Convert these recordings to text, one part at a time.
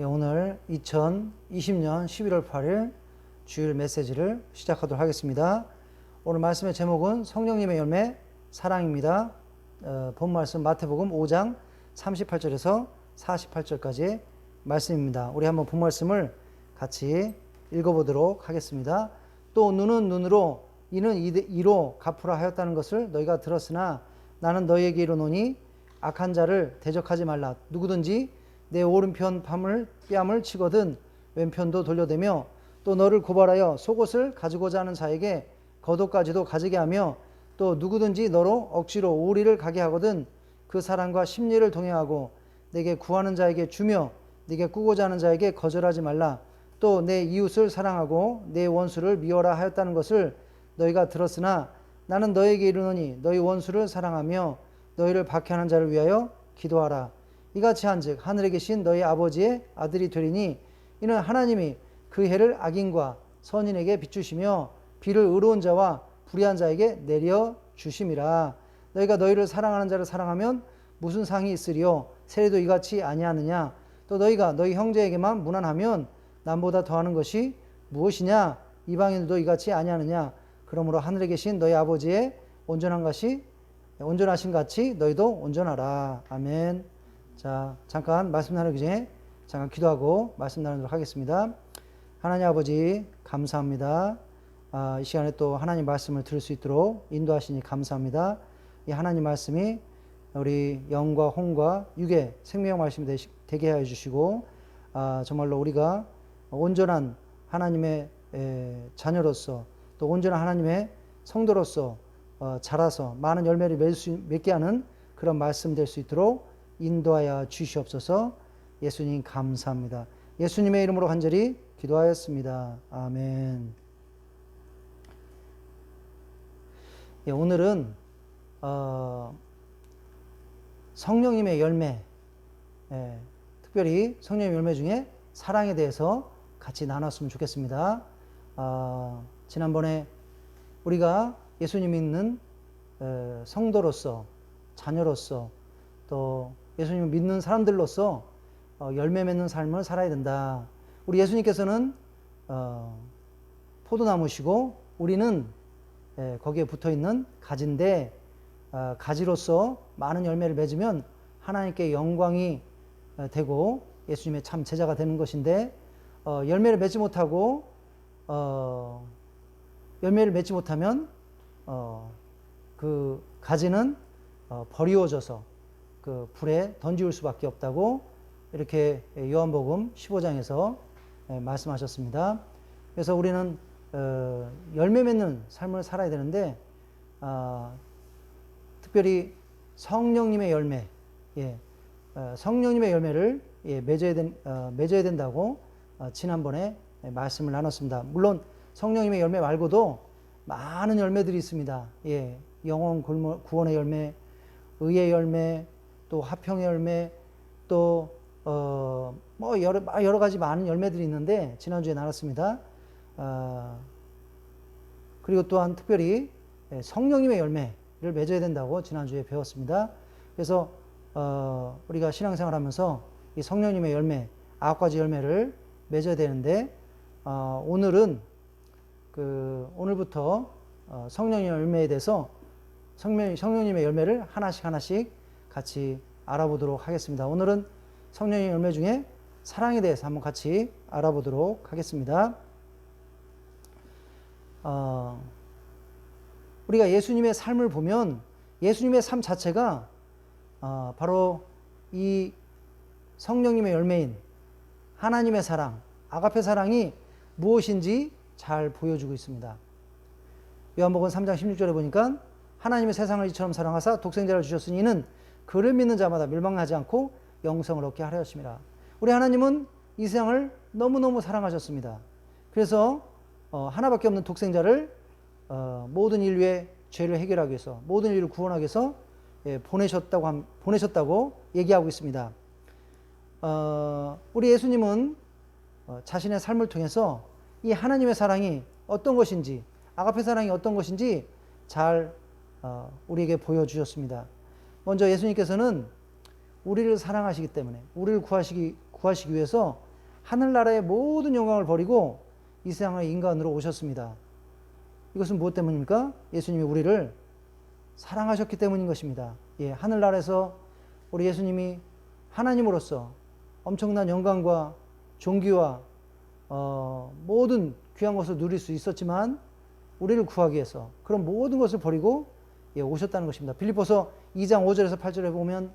오늘 2020년 11월 8일 주일 메시지를 시작하도록 하겠습니다. 오늘 말씀의 제목은 성령님의 열매 사랑입니다. 본 말씀 마태복음 5장 38절에서 48절까지의 말씀입니다. 우리 한번 본 말씀을 같이 읽어보도록 하겠습니다. 또 눈은 눈으로 이는 이로 갚으라 하였다는 것을 너희가 들었으나 나는 너희에게 이르노니 악한 자를 대적하지 말라. 누구든지 내 오른편 뺨을 치거든 왼편도 돌려대며 또 너를 고발하여 속옷을 가지고자 하는 자에게 겉옷까지도 가지게 하며 또 누구든지 너로 억지로 오리를 가게 하거든 그 사람과 심리를 동행하고 내게 구하는 자에게 주며 네게 꾸고자 하는 자에게 거절하지 말라. 또 내 이웃을 사랑하고 내 원수를 미워라 하였다는 것을 너희가 들었으나 나는 너희에게 이르노니 너희 원수를 사랑하며 너희를 박해하는 자를 위하여 기도하라. 이같이 한즉 하늘에 계신 너희 아버지의 아들이 되리니 이는 하나님이 그 해를 악인과 선인에게 비추시며 비를 의로운 자와 불의한 자에게 내려 주심이라. 너희가 너희를 사랑하는 자를 사랑하면 무슨 상이 있으리요? 세례도 이같이 아니하느냐? 또 너희가 너희 형제에게만 무난하면 남보다 더하는 것이 무엇이냐? 이방인들도 이같이 아니하느냐? 그러므로 하늘에 계신 너희 아버지의 온전하신 같이 너희도 온전하라. 아멘. 자, 잠깐 말씀 나누기 전에 잠깐 기도하고 말씀 나누도록 하겠습니다. 하나님 아버지 감사합니다. 이 시간에 또 하나님 말씀을 들을 수 있도록 인도하시니 감사합니다. 이 하나님 말씀이 우리 영과 혼과 육의 생명 말씀이 되게 하여 주시고 정말로 우리가 온전한 하나님의 자녀로서 또 온전한 하나님의 성도로서 자라서 많은 열매를 맺게 하는 그런 말씀 될 수 있도록 인도하여 주시옵소서. 예수님 감사합니다. 예수님의 이름으로 간절히 기도하였습니다. 아멘. 오늘은 성령님의 열매, 특별히 성령의 열매 중에 사랑에 대해서 같이 나눴으면 좋겠습니다. 지난번에 우리가 예수님 믿는 성도로서 자녀로서 또 예수님을 믿는 사람들로서 열매 맺는 삶을 살아야 된다. 우리 예수님께서는 포도나무시고 우리는 거기에 붙어있는 가지인데 가지로서 많은 열매를 맺으면 하나님께 영광이 되고 예수님의 참 제자가 되는 것인데 열매를 맺지 못하고 열매를 맺지 못하면 그 가지는 버리워져서 그 불에 던지울 수밖에 없다고 이렇게 요한복음 15장에서 말씀하셨습니다. 그래서 우리는 열매 맺는 삶을 살아야 되는데 특별히 성령님의 열매, 성령님의 열매를 맺어야 된다고 지난번에 말씀을 나눴습니다. 물론 성령님의 열매 말고도 많은 열매들이 있습니다. 영혼 구원의 열매, 의의 열매, 또 화평의 열매, 또 여러 가지 많은 열매들이 있는데 지난주에 나눴습니다. 그리고 또한 특별히 성령님의 열매를 맺어야 된다고 지난주에 배웠습니다. 그래서 우리가 신앙생활하면서 이 성령님의 열매, 9가지 열매를 맺어야 되는데 오늘은 오늘부터 성령님의 열매에 대해서 성령님의 열매를 하나씩 같이 알아보도록 하겠습니다. 오늘은 성령의 열매 중에 사랑에 대해서 한번 같이 알아보도록 하겠습니다. 우리가 예수님의 삶을 보면 예수님의 삶 자체가 바로 이 성령님의 열매인 하나님의 사랑, 아가페 사랑이 무엇인지 잘 보여주고 있습니다. 요한복음 3장 16절에 보니까 하나님의 세상을 이처럼 사랑하사 독생자를 주셨으니 이는 그를 믿는 자마다 멸망하지 않고 영생을 얻게 하려 하심이라. 우리 하나님은 이 세상을 너무너무 사랑하셨습니다. 그래서 하나밖에 없는 독생자를 모든 인류의 죄를 해결하기 위해서 모든 인류를 구원하기 위해서 보내셨다고 얘기하고 있습니다. 우리 예수님은 자신의 삶을 통해서 이 하나님의 사랑이 어떤 것인지 아가페 사랑이 어떤 것인지 잘 우리에게 보여주셨습니다. 먼저 예수님께서는 우리를 사랑하시기 때문에 우리를 구하시기 위해서 하늘나라의 모든 영광을 버리고 이 세상의 인간으로 오셨습니다. 이것은 무엇 때문입니까? 예수님이 우리를 사랑하셨기 때문인 것입니다. 예, 하늘나라에서 우리 예수님이 하나님으로서 엄청난 영광과 존귀와 모든 귀한 것을 누릴 수 있었지만 우리를 구하기 위해서 그런 모든 것을 버리고 오셨다는 것입니다. 빌립보서 2장 5절에서 8절에 보면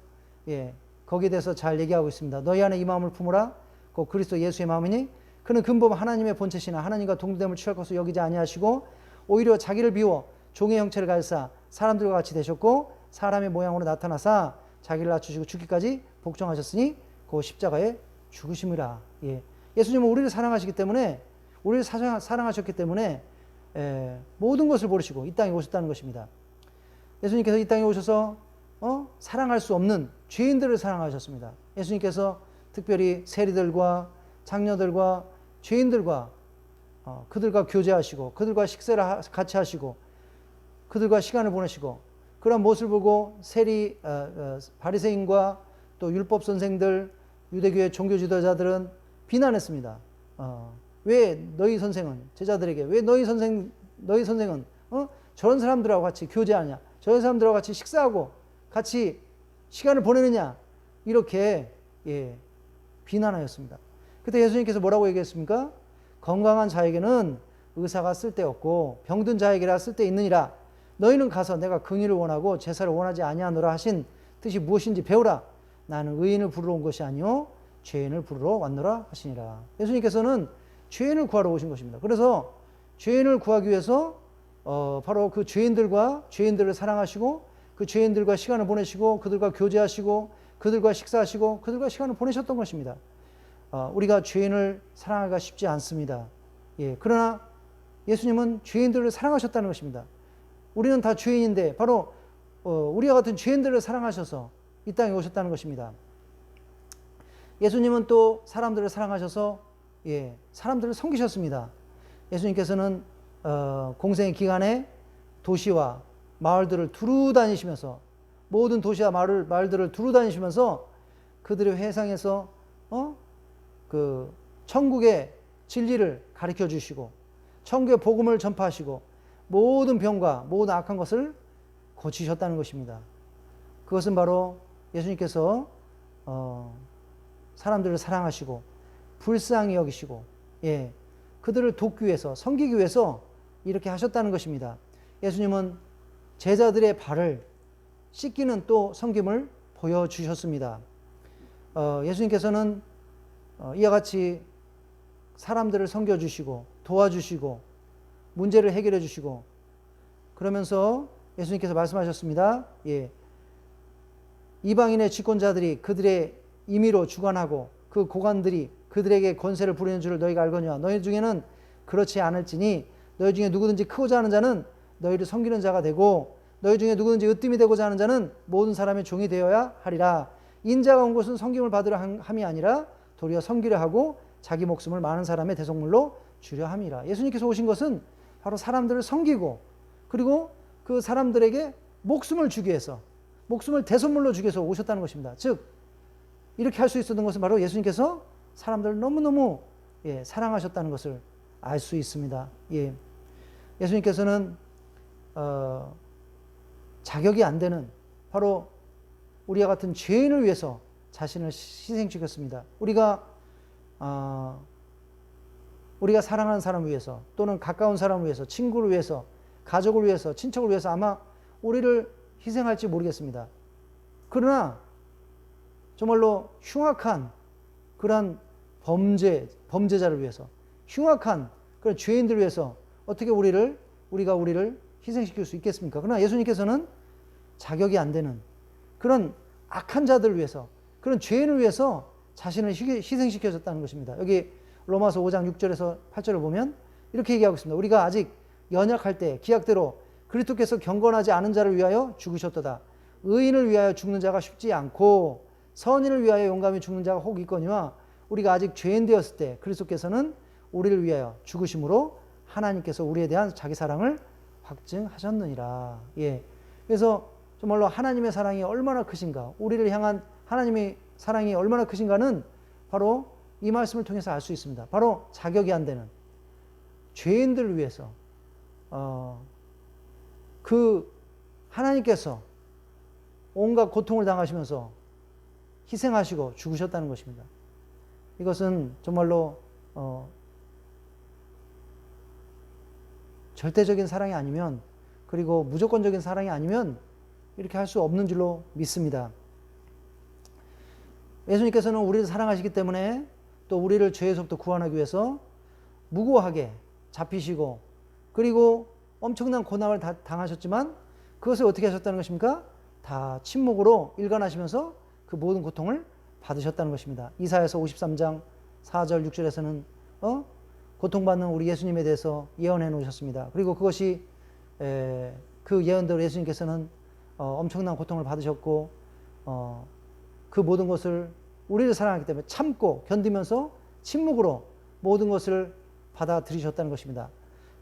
거기에 대해서 잘 얘기하고 있습니다. 너희 안에 이 마음을 품으라. 곧 그리스도 예수의 마음이니 그는 근본 하나님의 본체시나 하나님과 동등됨을 취할 것을 여기지 아니하시고 오히려 자기를 비워 종의 형체를 가지사 사람들과 같이 되셨고 사람의 모양으로 나타나사 자기를 낮추시고 죽기까지 복종하셨으니 그 십자가에 죽으심이라. 예수님은 우리를 사랑하시기 때문에 우리를 사랑하셨기 때문에 모든 것을 버리시고 이 땅에 오셨다는 것입니다. 예수님께서 이 땅에 오셔서 사랑할 수 없는 죄인들을 사랑하셨습니다. 예수님께서 특별히 세리들과 장녀들과 죄인들과 그들과 교제하시고 그들과 식사를 같이 하시고 그들과 시간을 보내시고 그런 모습을 보고 세리 바리새인과 또 율법 선생들 유대교의 종교 지도자들은 비난했습니다. 왜 너희 선생은 제자들에게 왜 너희 선생은 저런 사람들하고 같이 교제하냐, 저런 사람들하고 같이 식사하고 같이 시간을 보내느냐 이렇게 비난하였습니다. 그때 예수님께서 뭐라고 얘기했습니까? 건강한 자에게는 의사가 쓸데없고 병든 자에게라 쓸데있느니라. 너희는 가서 내가 긍휼을 원하고 제사를 원하지 아니하노라 하신 뜻이 무엇인지 배우라. 나는 의인을 부르러 온 것이 아니요 죄인을 부르러 왔노라 하시니라. 예수님께서는 죄인을 구하러 오신 것입니다. 그래서 죄인을 구하기 위해서 바로 그 죄인들을 사랑하시고 그 죄인들과 시간을 보내시고 그들과 교제하시고 그들과 식사하시고 그들과 시간을 보내셨던 것입니다. 우리가 죄인을 사랑하기가 쉽지 않습니다. 그러나 예수님은 죄인들을 사랑하셨다는 것입니다. 우리는 다 죄인인데 바로 우리와 같은 죄인들을 사랑하셔서 이 땅에 오셨다는 것입니다. 예수님은 또 사람들을 사랑하셔서 사람들을 섬기셨습니다. 예수님께서는 공생의 기간에 도시와 마을들을 두루 다니시면서 모든 도시와 마을들을 두루 다니시면서 그들의 회상에서 그 천국의 진리를 가르쳐 주시고 천국의 복음을 전파하시고 모든 병과 모든 악한 것을 고치셨다는 것입니다. 그것은 바로 예수님께서 사람들을 사랑하시고 불쌍히 여기시고 그들을 돕기 위해서 섬기기 위해서 이렇게 하셨다는 것입니다. 예수님은 제자들의 발을 씻기는 또 섬김을 보여주셨습니다. 예수님께서는 이와 같이 사람들을 섬겨주시고 도와주시고 문제를 해결해 주시고 그러면서 예수님께서 말씀하셨습니다. 이방인의 집권자들이 그들의 임의로 주관하고 그 고관들이 그들에게 권세를 부리는 줄을 너희가 알거니와 너희 중에는 그렇지 않을지니 너희 중에 누구든지 크고자 하는 자는 너희를 섬기는 자가 되고 너희 중에 누구든지 으뜸이 되고자 하는 자는 모든 사람의 종이 되어야 하리라. 인자가 온 것은 섬김을 받으려 함이 아니라 도리어 섬기려 하고 자기 목숨을 많은 사람의 대속물로 주려 함이라. 예수님께서 오신 것은 바로 사람들을 섬기고 그리고 그 사람들에게 목숨을 주기 위해서 목숨을 대속물로 주기 위해서 오셨다는 것입니다. 즉 이렇게 할 수 있었던 것은 바로 예수님께서 사람들을 너무너무 사랑하셨다는 것을 알 수 있습니다. 예수님께서는 자격이 안 되는 바로 우리와 같은 죄인을 위해서 자신을 희생시켰습니다. 우리가 사랑하는 사람을 위해서 또는 가까운 사람을 위해서 친구를 위해서 가족을 위해서 친척을 위해서 아마 우리를 희생할지 모르겠습니다. 그러나 정말로 흉악한 그런 범죄자를 위해서 흉악한 그런 죄인들을 위해서 어떻게 우리가 우리를 희생시킬 수 있겠습니까? 그러나 예수님께서는 자격이 안 되는 그런 악한 자들을 위해서 그런 죄인을 위해서 자신을 희생시켜줬다는 것입니다. 여기 로마서 5장 6절에서 8절을 보면 이렇게 얘기하고 있습니다. 우리가 아직 연약할 때 기약대로 그리스도께서 경건하지 않은 자를 위하여 죽으셨도다. 의인을 위하여 죽는 자가 쉽지 않고 선인을 위하여 용감히 죽는 자가 혹 있거니와 우리가 아직 죄인 되었을 때 그리스도께서는 우리를 위하여 죽으심으로 하나님께서 우리에 대한 자기 사랑을 확증하셨느니라. 그래서 정말로 하나님의 사랑이 얼마나 크신가, 우리를 향한 하나님의 사랑이 얼마나 크신가는 바로 이 말씀을 통해서 알 수 있습니다. 바로 자격이 안 되는 죄인들을 위해서 그 하나님께서 온갖 고통을 당하시면서 희생하시고 죽으셨다는 것입니다. 이것은 정말로 절대적인 사랑이 아니면, 그리고 무조건적인 사랑이 아니면 이렇게 할 수 없는 줄로 믿습니다. 예수님께서는 우리를 사랑하시기 때문에 또 우리를 죄에서부터 구원하기 위해서 무고하게 잡히시고, 그리고 엄청난 고난을 당하셨지만 그것을 어떻게 하셨다는 것입니까? 다 침묵으로 일관하시면서 그 모든 고통을 받으셨다는 것입니다. 이사야서 53장 4절 6절에서는 고통받는 우리 예수님에 대해서 예언해 놓으셨습니다. 그리고 그것이 그 예언대로 예수님께서는 엄청난 고통을 받으셨고 그 모든 것을 우리를 사랑하기 때문에 참고 견디면서 침묵으로 모든 것을 받아들이셨다는 것입니다.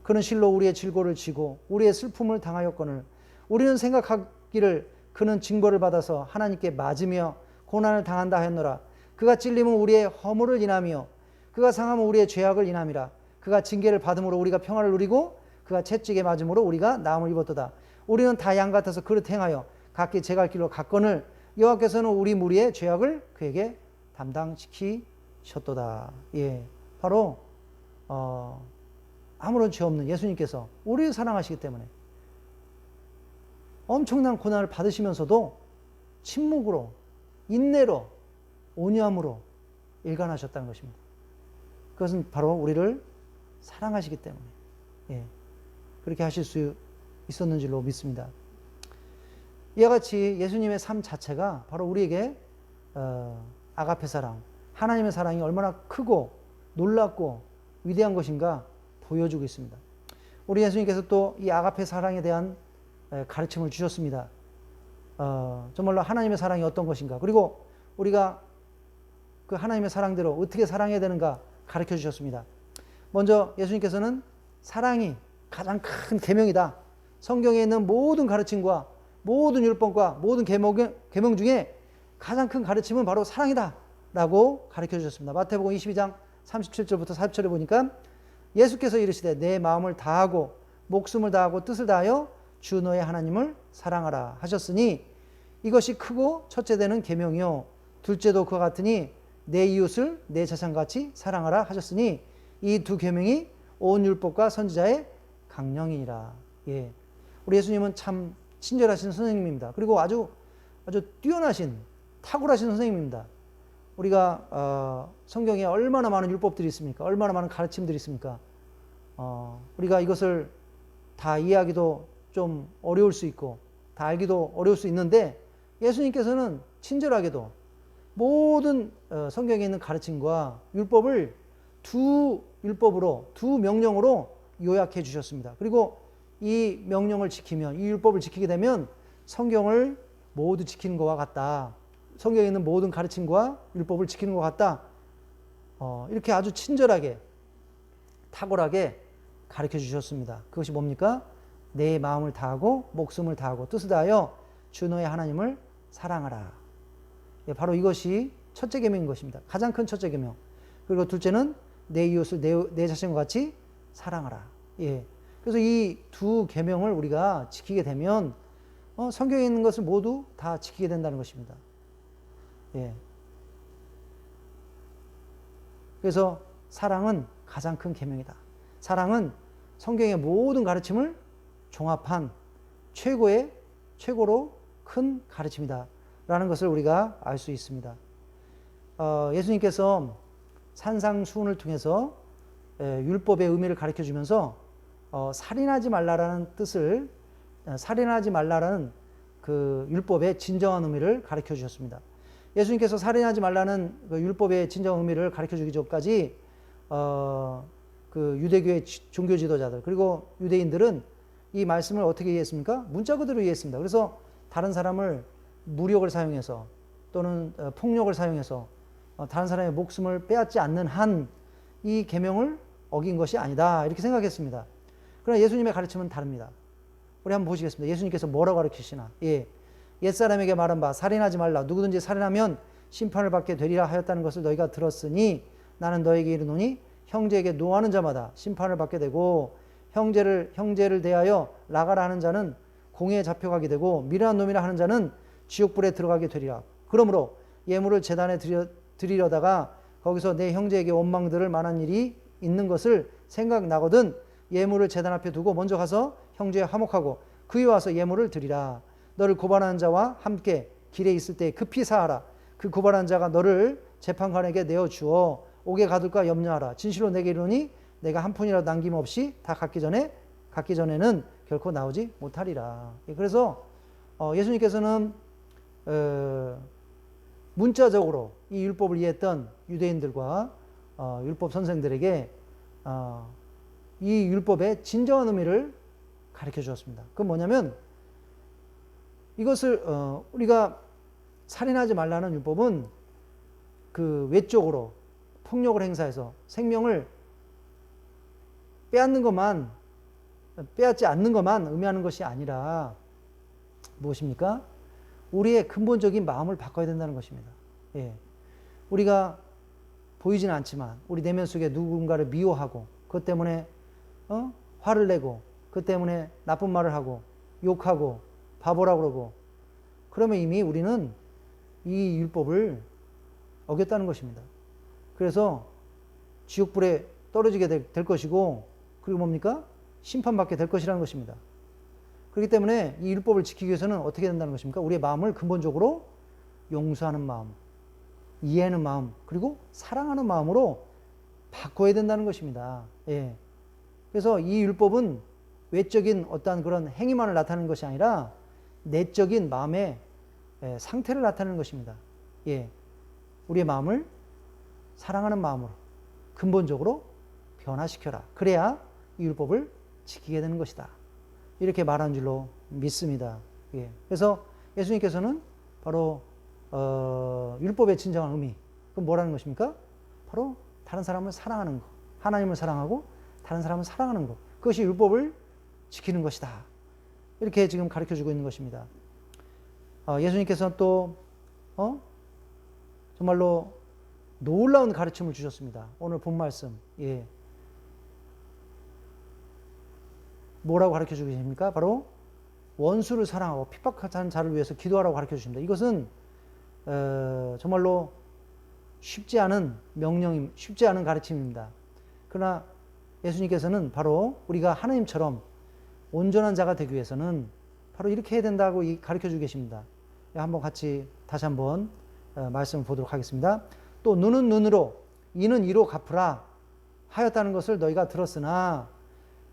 그는 실로 우리의 질고를 지고 우리의 슬픔을 당하였거늘 우리는 생각하기를 그는 징벌을 받아서 하나님께 맞으며 고난을 당한다 하였노라. 그가 찔림은 우리의 허물을 인하며 그가 상함은 우리의 죄악을 인함이라. 그가 징계를 받음으로 우리가 평안을 누리고 그가 채찍에 맞음으로 우리가 나음을 입었도다. 우리는 다 양 같아서 그릇 행하여 각기 제갈 길로 갔거늘 여호와께서는 우리 무리의 죄악을 그에게 담당시키셨도다. 예, 바로 아무런 죄 없는 예수님께서 우리를 사랑하시기 때문에 엄청난 고난을 받으시면서도 침묵으로, 인내로, 온유함으로 일관하셨다는 것입니다. 그것은 바로 우리를 사랑하시기 때문에 그렇게 하실 수 있었는 줄로 믿습니다. 이와 같이 예수님의 삶 자체가 바로 우리에게 아가페 사랑, 하나님의 사랑이 얼마나 크고 놀랍고 위대한 것인가 보여주고 있습니다. 우리 예수님께서 또 이 아가페 사랑에 대한 가르침을 주셨습니다. 정말로 하나님의 사랑이 어떤 것인가, 그리고 우리가 그 하나님의 사랑대로 어떻게 사랑해야 되는가 가르쳐 주셨습니다. 먼저 예수님께서는 사랑이 가장 큰 계명이다. 성경에 있는 모든 가르침과 모든 율법과 모든 계명 중에 가장 큰 가르침은 바로 사랑이다 라고 가르쳐 주셨습니다. 마태복음 22장 37절부터 40절에 보니까 예수께서 이르시되 내 마음을 다하고 목숨을 다하고 뜻을 다하여 주 너의 하나님을 사랑하라 하셨으니 이것이 크고 첫째 되는 계명이요 둘째도 그와 같으니 내 이웃을 내 자신같이 사랑하라 하셨으니 이 두 계명이 온 율법과 선지자의 강령이니라. 예, 우리 예수님은 참 친절하신 선생님입니다. 그리고 아주 뛰어나신 탁월하신 선생님입니다. 우리가 성경에 얼마나 많은 율법들이 있습니까? 얼마나 많은 가르침들이 있습니까? 우리가 이것을 다 이해하기도 좀 어려울 수 있고 다 알기도 어려울 수 있는데 예수님께서는 친절하게도 모든 성경에 있는 가르침과 율법을 두 율법으로, 두 명령으로 요약해 주셨습니다. 그리고 이 명령을 지키면, 이 율법을 지키게 되면 성경을 모두 지키는 것과 같다. 성경에 있는 모든 가르침과 율법을 지키는 것 같다. 이렇게 아주 친절하게, 탁월하게 가르쳐 주셨습니다. 그것이 뭡니까? 내 마음을 다하고 목숨을 다하고 뜻을 다하여 주 너의 하나님을 사랑하라. 예, 바로 이것이 첫째 계명인 것입니다. 가장 큰 첫째 계명. 그리고 둘째는 내 이웃을 내 자신과 같이 사랑하라. 예. 그래서 이 두 계명을 우리가 지키게 되면 성경에 있는 것을 모두 다 지키게 된다는 것입니다. 예. 그래서 사랑은 가장 큰 계명이다. 사랑은 성경의 모든 가르침을 종합한 최고로 큰 가르침이다 라는 것을 우리가 알 수 있습니다. 예수님께서 산상수훈을 통해서 율법의 의미를 가르쳐 주면서 살인하지 말라라는 뜻을, 살인하지 말라라는 그 율법의 진정한 의미를 가르쳐 주셨습니다. 예수님께서 살인하지 말라는 그 율법의 진정한 의미를 가르쳐 주기 전까지 그 유대교의 종교 지도자들 그리고 유대인들은 이 말씀을 어떻게 이해했습니까? 문자 그대로 이해했습니다. 그래서 다른 사람을 무력을 사용해서 또는 폭력을 사용해서 다른 사람의 목숨을 빼앗지 않는 한 이 계명을 어긴 것이 아니다 이렇게 생각했습니다. 그러나 예수님의 가르침은 다릅니다. 우리 한번 보시겠습니다. 예수님께서 뭐라고 가르치시나? 예, 옛사람에게 말한 바 살인하지 말라. 누구든지 살인하면 심판을 받게 되리라 하였다는 것을 너희가 들었으니 나는 너에게 이르노니 형제에게 노하는 자마다 심판을 받게 되고 형제를 대하여 나가라 하는 자는 공회에 잡혀가게 되고 미련한 놈이라 하는 자는 지옥불에 들어가게 되리라. 그러므로 예물을 제단에 드리려다가 거기서 내 형제에게 원망들을 만한 일이 있는 것을 생각나거든 예물을 제단 앞에 두고 먼저 가서 형제와 화목하고 그에 와서 예물을 드리라. 너를 고발하는 자와 함께 길에 있을 때 급히 사하라. 그 고발하는 자가 너를 재판관에게 내어주어 옥에 가둘까 염려하라. 진실로 내게 이르노니 내가 한 푼이라도 남김없이 다 갖기 전에는 결코 나오지 못하리라. 그래서 예수님께서는 문자적으로 이 율법을 이해했던 유대인들과 율법 선생들에게 이 율법의 진정한 의미를 가르쳐 주었습니다. 그건 뭐냐면 이것을 우리가 살인하지 말라는 율법은 그 외적으로 폭력을 행사해서 생명을 빼앗지 않는 것만 의미하는 것이 아니라 무엇입니까? 우리의 근본적인 마음을 바꿔야 된다는 것입니다. 예. 우리가 보이지는 않지만 우리 내면 속에 누군가를 미워하고 그것 때문에 화를 내고 그것 때문에 나쁜 말을 하고 욕하고 바보라고 그러고 그러면 이미 우리는 이 율법을 어겼다는 것입니다. 그래서 지옥불에 떨어지게 될 것이고 그리고 뭡니까? 심판받게 될 것이라는 것입니다. 그렇기 때문에 이 율법을 지키기 위해서는 어떻게 된다는 것입니까? 우리의 마음을 근본적으로 용서하는 마음, 이해하는 마음, 그리고 사랑하는 마음으로 바꿔야 된다는 것입니다. 예. 그래서 이 율법은 외적인 어떠한 그런 행위만을 나타내는 것이 아니라 내적인 마음의 상태를 나타내는 것입니다. 예. 우리의 마음을 사랑하는 마음으로 근본적으로 변화시켜라. 그래야 이 율법을 지키게 되는 것이다. 이렇게 말한 줄로 믿습니다. 예. 그래서 예수님께서는 바로 율법의 진정한 의미, 그건 뭐라는 것입니까? 바로 다른 사람을 사랑하는 것, 하나님을 사랑하고 다른 사람을 사랑하는 것, 그것이 율법을 지키는 것이다. 이렇게 지금 가르쳐주고 있는 것입니다. 예수님께서는 또 정말로 놀라운 가르침을 주셨습니다. 오늘 본 말씀. 예. 뭐라고 가르쳐 주고 계십니까? 바로 원수를 사랑하고 핍박한 자를 위해서 기도하라고 가르쳐 주십니다. 이것은 정말로 쉽지 않은 쉽지 않은 가르침입니다. 그러나 예수님께서는 바로 우리가 하나님처럼 온전한 자가 되기 위해서는 바로 이렇게 해야 된다고 가르쳐 주고 계십니다. 한번 같이 다시 한번 말씀을 보도록 하겠습니다. 또 눈은 눈으로 이는 이로 갚으라 하였다는 것을 너희가 들었으나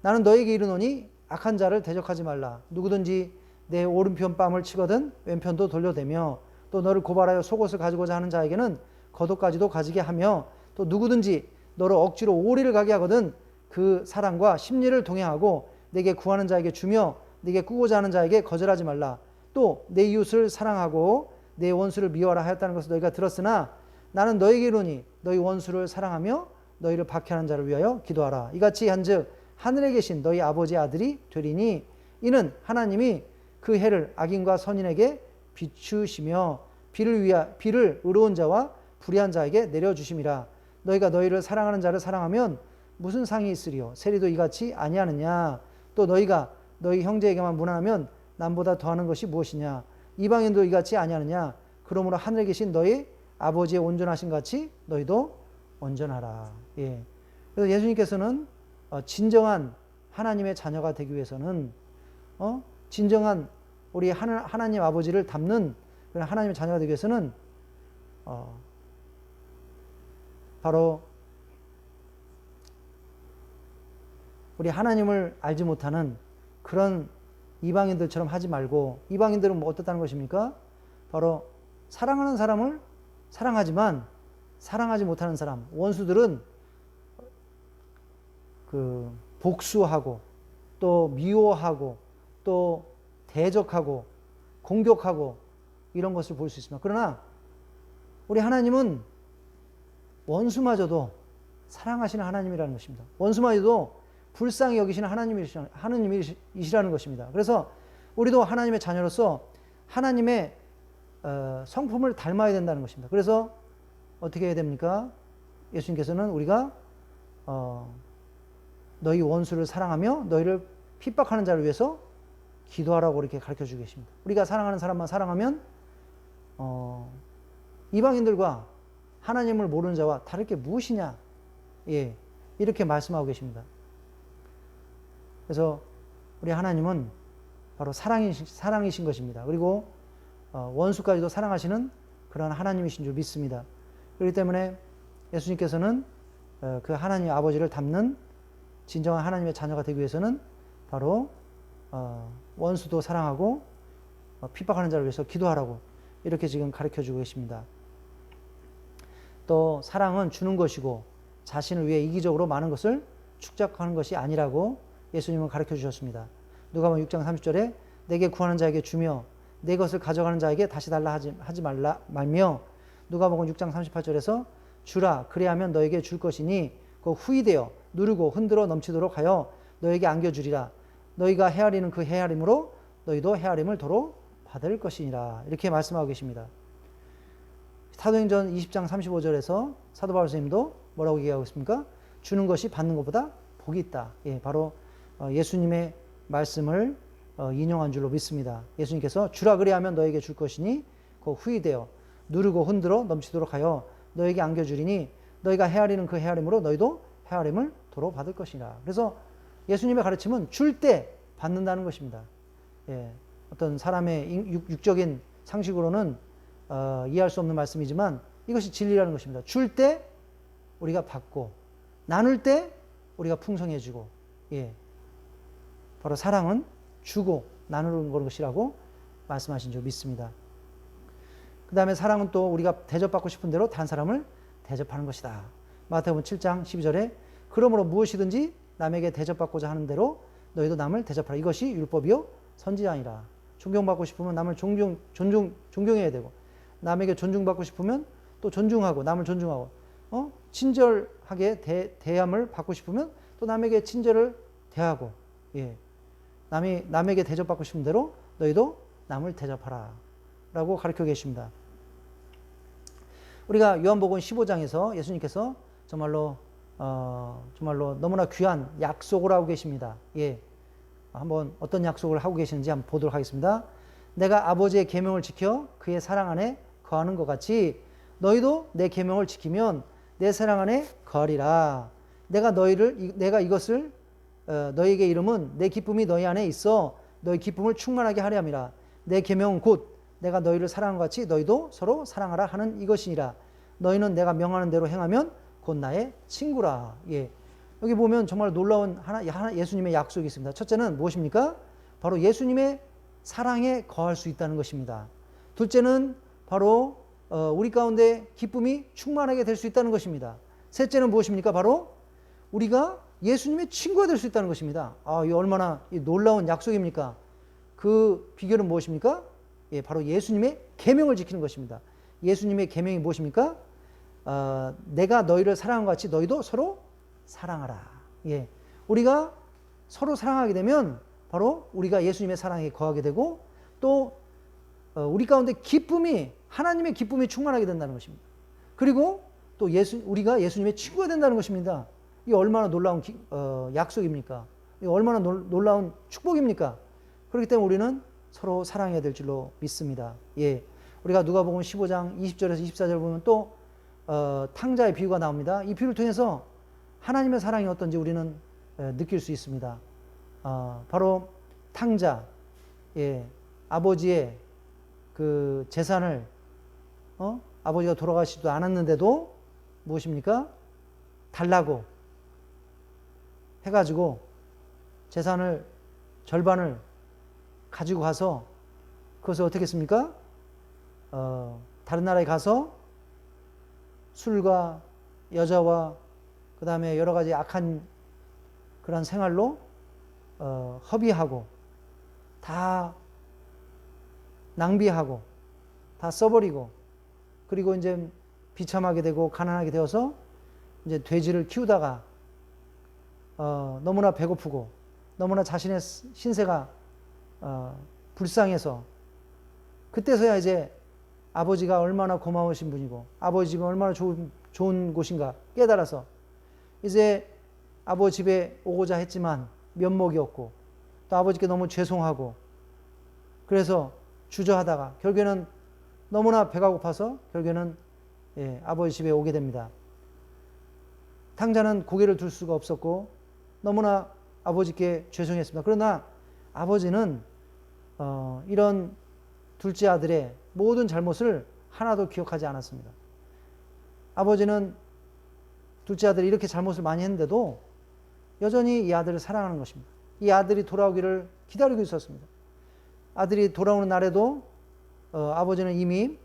나는 너에게 이르노니 악한 자를 대적하지 말라. 누구든지 내 오른편 뺨을 치거든 왼편도 돌려대며 또 너를 고발하여 속옷을 가지고자 하는 자에게는 겉옷까지도 가지게 하며 또 누구든지 너를 억지로 오리를 가게 하거든 그 사랑과 심리를 동행하고 내게 구하는 자에게 주며 내게 꾸고자 하는 자에게 거절하지 말라. 또 내 이웃을 사랑하고 내 원수를 미워하라 하였다는 것을 너희가 들었으나 나는 너에게 이르노니 너희 원수를 사랑하며 너희를 박해하는 자를 위하여 기도하라. 이같이 한즉 하늘에 계신 너희 아버지의 아들이 되리니 이는 하나님이 그 해를 악인과 선인에게 비추시며 비를 의로운 자와 불의한 자에게 내려주심이라. 너희가 너희를 사랑하는 자를 사랑하면 무슨 상이 있으리요? 세리도 이같이 아니하느냐? 또 너희가 너희 형제에게만 무난하면 남보다 더하는 것이 무엇이냐? 이방인도 이같이 아니하느냐? 그러므로 하늘에 계신 너희 아버지의 온전하신 같이 너희도 온전하라. 예. 그래서 예수님께서는 진정한 하나님의 자녀가 되기 위해서는 진정한 우리 하나님 아버지를 닮는 그런 하나님의 자녀가 되기 위해서는 바로 우리 하나님을 알지 못하는 그런 이방인들처럼 하지 말고, 이방인들은 뭐 어떻다는 것입니까? 바로 사랑하는 사람을 사랑하지만 사랑하지 못하는 사람, 원수들은 그 복수하고 또 미워하고 또 대적하고 공격하고 이런 것을 볼 수 있습니다. 그러나 우리 하나님은 원수마저도 사랑하시는 하나님이라는 것입니다. 원수마저도 불쌍히 여기시는 하나님이시라는 것입니다. 그래서 우리도 하나님의 자녀로서 하나님의 성품을 닮아야 된다는 것입니다. 그래서 어떻게 해야 됩니까? 예수님께서는 우리가 너희 원수를 사랑하며 너희를 핍박하는 자를 위해서 기도하라고 이렇게 가르쳐 주고 계십니다. 우리가 사랑하는 사람만 사랑하면 이방인들과 하나님을 모르는 자와 다를 게 무엇이냐, 예, 이렇게 말씀하고 계십니다. 그래서 우리 하나님은 바로 사랑이신 것입니다. 그리고 원수까지도 사랑하시는 그런 하나님이신 줄 믿습니다. 그렇기 때문에 예수님께서는 그 하나님 아버지를 닮는 진정한 하나님의 자녀가 되기 위해서는 바로 원수도 사랑하고 핍박하는 자를 위해서 기도하라고 이렇게 지금 가르쳐주고 계십니다. 또 사랑은 주는 것이고 자신을 위해 이기적으로 많은 것을 축적하는 것이 아니라고 예수님은 가르쳐 주셨습니다. 누가복음 6장 30절에 내게 구하는 자에게 주며 내 것을 가져가는 자에게 다시 달라 하지 말며 누가복음 6장 38절에서 주라 그리하면 너에게 줄 것이니 그 후이되어 누르고 흔들어 넘치도록 하여 너에게 안겨주리라. 너희가 헤아리는 그 헤아림으로 너희도 헤아림을 도로 받을 것이니라. 이렇게 말씀하고 계십니다. 사도행전 20장 35절에서 사도 바울 선생님도 뭐라고 얘기하고 있습니까? 주는 것이 받는 것보다 복이 있다. 예, 바로 예수님의 말씀을 인용한 줄로 믿습니다. 예수님께서 주라 그리하면 너에게 줄 것이니 그 후이되어 누르고 흔들어 넘치도록 하여 너에게 안겨주리니 너희가 헤아리는 그 헤아림으로 너희도 헤아림을 도로 받을 것이라. 그래서 예수님의 가르침은 줄 때 받는다는 것입니다. 예, 어떤 사람의 육적인 상식으로는 이해할 수 없는 말씀이지만 이것이 진리라는 것입니다. 줄 때 우리가 받고 나눌 때 우리가 풍성해지고, 예, 바로 사랑은 주고 나누는 것이라고 말씀하신 줄 믿습니다. 그 다음에 사랑은 또 우리가 대접받고 싶은 대로 다른 사람을 대접하는 것이다. 마태복음 7장 12절에 그러므로 무엇이든지 남에게 대접받고자 하는 대로 너희도 남을 대접하라. 이것이 율법이요 선지자니라. 존경받고 싶으면 남을 존경해야 되고 남에게 존중받고 싶으면 또 존중하고 남을 존중하고 친절하게 대함을 받고 싶으면 또 남에게 친절을 대하고, 예, 남에게 대접받고 싶은 대로 너희도 남을 대접하라 라고 가르쳐 계십니다. 우리가 요한복음 15장에서 예수님께서 정말로 너무나 귀한 약속을 하고 계십니다. 예, 한번 어떤 약속을 하고 계시는지 한번 보도록 하겠습니다. 내가 아버지의 계명을 지켜 그의 사랑 안에 거하는 것 같이 너희도 내 계명을 지키면 내 사랑 안에 거하리라. 내가 이것을 너희에게 이름은 내 기쁨이 너희 안에 있어 너희 기쁨을 충만하게 하려 함이라. 내 계명은 곧 내가 너희를 사랑한 것 같이 너희도 서로 사랑하라 하는 이것이니라. 너희는 내가 명하는 대로 행하면 곧 나의 친구라. 예, 여기 보면 정말 놀라운 예수님의 약속이 있습니다. 첫째는 무엇입니까? 바로 예수님의 사랑에 거할 수 있다는 것입니다. 둘째는 바로 우리 가운데 기쁨이 충만하게 될 수 있다는 것입니다. 셋째는 무엇입니까? 바로 우리가 예수님의 친구가 될 수 있다는 것입니다. 이 얼마나 놀라운 약속입니까? 그 비결은 무엇입니까? 예, 바로 예수님의 계명을 지키는 것입니다. 예수님의 계명이 무엇입니까? 내가 너희를 사랑한 것 같이 너희도 서로 사랑하라. 예, 우리가 서로 사랑하게 되면 바로 우리가 예수님의 사랑에 거하게 되고 또 우리 가운데 하나님의 기쁨이 충만하게 된다는 것입니다. 그리고 또 우리가 예수님의 친구가 된다는 것입니다. 이게 얼마나 놀라운 약속입니까? 이게 얼마나 놀라운 축복입니까? 그렇기 때문에 우리는 서로 사랑해야 될 줄로 믿습니다. 예, 우리가 누가복음 15장 20절에서 24절 보면 또 탕자의 비유가 나옵니다. 이 비유를 통해서 하나님의 사랑이 어떤지 우리는 느낄 수 있습니다. 바로 탕자, 예, 아버지의 그 재산을 아버지가 돌아가시지도 않았는데도 무엇입니까? 달라고 해가지고 재산을 절반을 가지고 가서 그것을 어떻게 했습니까? 다른 나라에 가서 술과 여자와 그 다음에 여러 가지 악한 그런 생활로 허비하고 다 낭비하고 다 써버리고 그리고 이제 비참하게 되고 가난하게 되어서 이제 돼지를 키우다가 너무나 배고프고 너무나 자신의 신세가 불쌍해서 그때서야 이제 아버지가 얼마나 고마우신 분이고 아버지 집은 얼마나 좋은 곳인가 깨달아서 이제 아버지 집에 오고자 했지만 면목이 없고 또 아버지께 너무 죄송하고 그래서 주저하다가 결국에는 너무나 배가 고파서 결국에는 아버지 집에 오게 됩니다. 탕자는 고개를 들 수가 없었고 너무나 아버지께 죄송했습니다. 그러나 아버지는 이런 둘째 아들의 모든 잘못을 하나도 기억하지 않았습니다. 아버지는 둘째 아들이 이렇게 잘못을 많이 했는데도 여전히 이 아들을 사랑하는 것입니다. 이 아들이 돌아오기를 기다리고 있었습니다. 아들이 돌아오는 날에도 아버지는 이미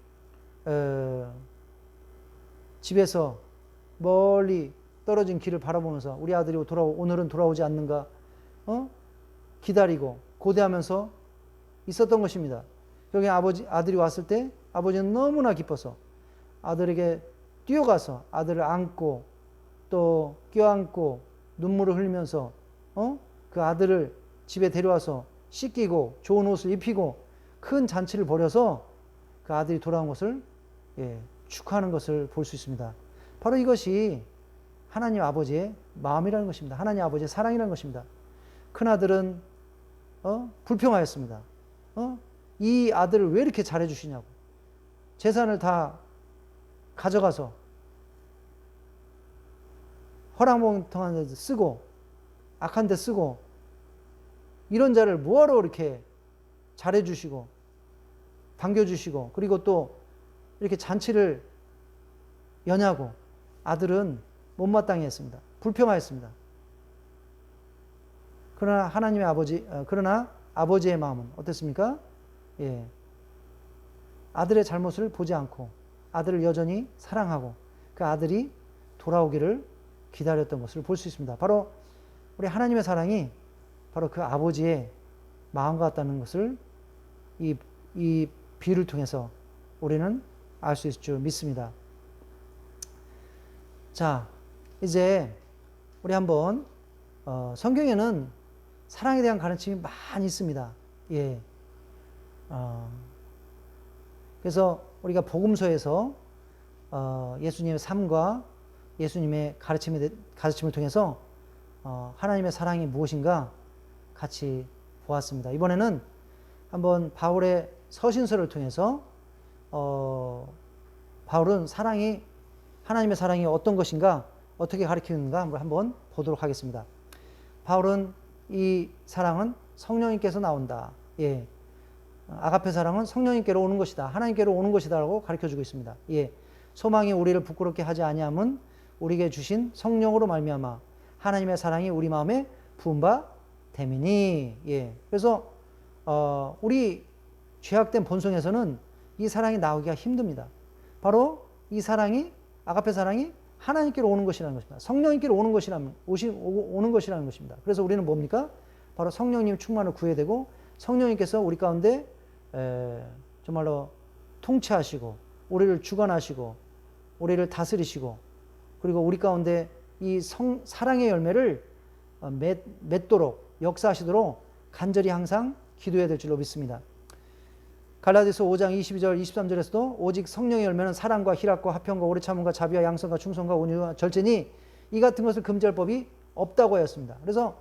집에서 멀리 떨어진 길을 바라보면서 우리 아들이 오늘은 돌아오지 않는가 기다리고 고대하면서 있었던 것입니다. 여기 아들이 왔을 때 아버지는 너무나 기뻐서 아들에게 뛰어가서 아들을 안고 또 껴안고 눈물을 흘리면서 그 아들을 집에 데려와서 씻기고 좋은 옷을 입히고 큰 잔치를 벌여서 그 아들이 돌아온 것을 축하하는 것을 볼 수 있습니다. 바로 이것이 하나님 아버지의 마음이라는 것입니다. 하나님 아버지의 사랑이라는 것입니다. 큰아들은 불평하였습니다. 이 아들을 왜 이렇게 잘해주시냐고. 재산을 다 가져가서 허랑방탕한 데 쓰고 악한 데 쓰고 이런 자를 뭐하러 이렇게 잘해주시고 반겨주시고 그리고 또 이렇게 잔치를 여냐고. 아들은 못마땅해 했습니다. 불평하였습니다. 그러나 그러나 아버지의 마음은 어땠습니까? 아들의 잘못을 보지 않고 아들을 여전히 사랑하고 그 아들이 돌아오기를 기다렸던 것을 볼 수 있습니다. 바로 우리 하나님의 사랑이 바로 그 아버지의 마음 같다는 것을 이 비유를 통해서 우리는 알 수 있을 줄 믿습니다. 자, 이제 우리 한번 성경에는 사랑에 대한 가르침이 많이 있습니다. 그래서 우리가 복음서에서 예수님의 삶과 예수님의 가르침을 통해서 하나님의 사랑이 무엇인가 같이 보았습니다. 이번에는 한번 바울의 서신서를 통해서 바울은 하나님의 사랑이 어떤 것인가 어떻게 가르치는가 한번 보도록 하겠습니다. 바울은 이 사랑은 성령님께서 나온다. 아가페 사랑은 성령님께로 오는 것이다. 하나님께로 오는 것이다 라고 가르쳐주고 있습니다. 소망이 우리를 부끄럽게 하지 아니함은 우리에게 주신 성령으로 말미암아 하나님의 사랑이 우리 마음에 부은 바 됨이니. 그래서 우리 죄악된 본성에서는 이 사랑이 나오기가 힘듭니다. 바로 이 사랑이 아가페 사랑이 하나님께로 오는 것이라는 것입니다. 성령님께로 오는 것이라는 것입니다. 그래서 우리는 뭡니까? 바로 성령님 충만을 구해야 되고 성령님께서 우리 가운데 정말로 통치하시고 우리를 주관하시고 우리를 다스리시고 그리고 우리 가운데 이 사랑의 열매를 맺도록 역사하시도록 간절히 항상 기도해야 될 줄로 믿습니다. 갈라디아서 5장 22절 23절에서도 오직 성령의 열매는 사랑과 희락과 화평과 오래 참음과 자비와 양선과 충성과 온유와 절제니 이 같은 것을 금지할 법이 없다고 하였습니다. 그래서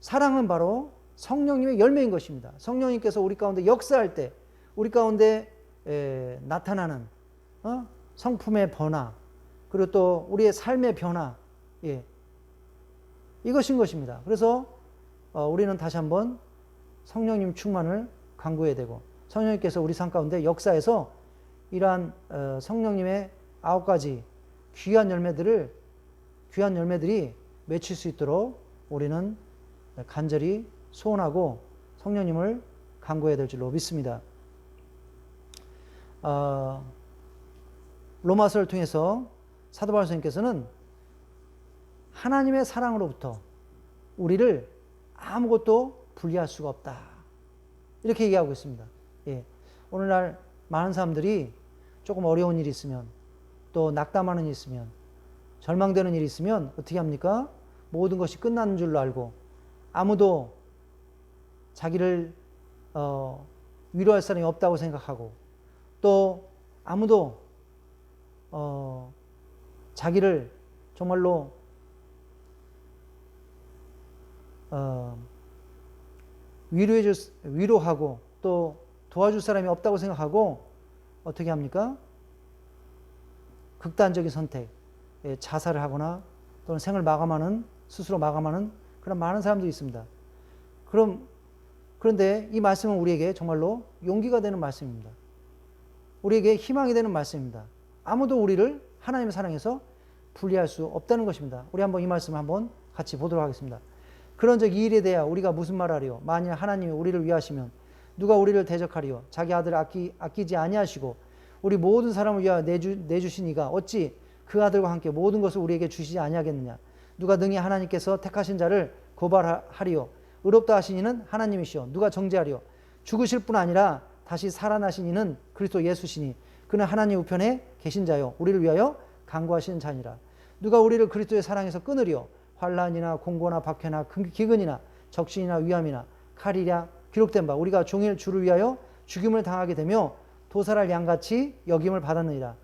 사랑은 바로 성령님의 열매인 것입니다. 성령님께서 우리 가운데 역사할 때 우리 가운데 나타나는 성품의 변화 그리고 또 우리의 삶의 변화 이것인 것입니다. 그래서 우리는 다시 한번 성령님 충만을 간구해야 되고 성령님께서 우리 삶 가운데 역사해서 이러한 성령님의 9가지 귀한 열매들이 맺힐 수 있도록 우리는 간절히 소원하고 성령님을 간구해야 될 줄로 믿습니다. 로마서를 통해서 사도 바울 선생님께서는 하나님의 사랑으로부터 우리를 아무것도 분리할 수가 없다. 이렇게 얘기하고 있습니다. 오늘날 많은 사람들이 조금 어려운 일이 있으면 또 낙담하는 일이 있으면 절망되는 일이 있으면 어떻게 합니까? 모든 것이 끝나는 줄로 알고 아무도 자기를 위로할 사람이 없다고 생각하고 또 아무도 자기를 정말로 위로하고 또 도와줄 사람이 없다고 생각하고 어떻게 합니까? 극단적인 선택, 자살을 하거나 또는 생을 마감하는, 스스로 마감하는 그런 많은 사람들이 있습니다. 그런데 이 말씀은 우리에게 정말로 용기가 되는 말씀입니다. 우리에게 희망이 되는 말씀입니다. 아무도 우리를 하나님의 사랑에서 분리할 수 없다는 것입니다. 우리 한번 이 말씀을 한번 같이 보도록 하겠습니다. 그런즉 이 일에 대하여 우리가 무슨 말하리요? 만일 하나님이 우리를 위하시면 누가 우리를 대적하리요? 자기 아들을 아끼지 아니하시고 우리 모든 사람을 위하여 내주신 이가 어찌 그 아들과 함께 모든 것을 우리에게 주시지 아니하겠느냐? 누가 능히 하나님께서 택하신 자를 고발하리요? 의롭다 하신 이는 하나님이시요. 누가 정죄하리요? 죽으실 뿐 아니라 다시 살아나신 이는 그리스도 예수시니 그는 하나님 우편에 계신 자요 우리를 위하여 간구하시는 자니라. 누가 우리를 그리스도의 사랑에서 끊으리요? 환난이나 공고나 박해나 기근이나 적신이나 위암이나 칼이랴 기록된 바 우리가 종일 주를 위하여 죽임을 당하게 되며 도살할 양같이 여김을 받았느니라.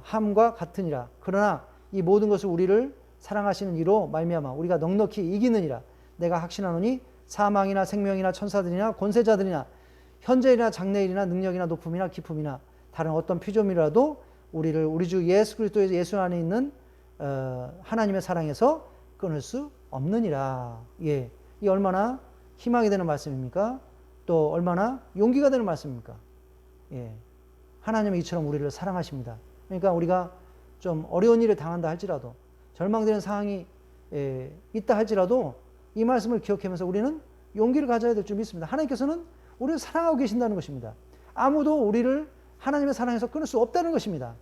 함과 같으니라. 그러나 이 모든 것을 우리를 사랑하시는 이로 말미암아 우리가 넉넉히 이기느니라. 내가 확신하노니 사망이나 생명이나 천사들이나 권세자들이나 현재일이나 장래일이나 능력이나 높음이나 깊음이나 다른 어떤 피조물이라도 우리를 우리 주 예수 그리스도의 예수 안에 있는 하나님의 사랑에서 끊을 수 없느니라. 예, 이 얼마나 희망이 되는 말씀입니까? 또 얼마나 용기가 되는 말씀입니까? 예, 하나님은 이처럼 우리를 사랑하십니다. 그러니까 우리가 좀 어려운 일을 당한다 할지라도 절망되는 상황이 있다 할지라도 이 말씀을 기억하면서 우리는 용기를 가져야 될 줄 믿습니다. 하나님께서는 우리를 사랑하고 계신다는 것입니다. 아무도 우리를 하나님의 사랑에서 끊을 수 없다는 것입니다.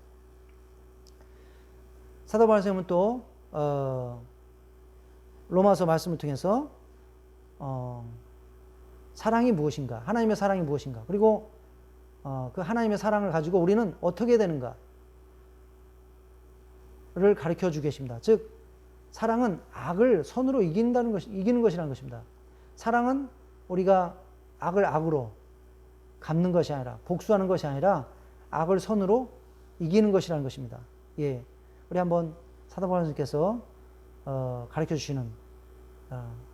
사도 바울 선생님은 또 로마서 말씀을 통해서 사랑이 무엇인가, 하나님의 사랑이 무엇인가, 그리고 그 하나님의 사랑을 가지고 우리는 어떻게 되는가를 가르쳐 주고 계십니다. 즉 사랑은 악을 선으로 이기는 것이라는 것입니다. 사랑은 우리가 악을 악으로 갚는 것이 아니라 복수하는 것이 아니라 악을 선으로 이기는 것이라는 것입니다. 예, 우리 한번 사도 바울 선생님께서 가르쳐 주시는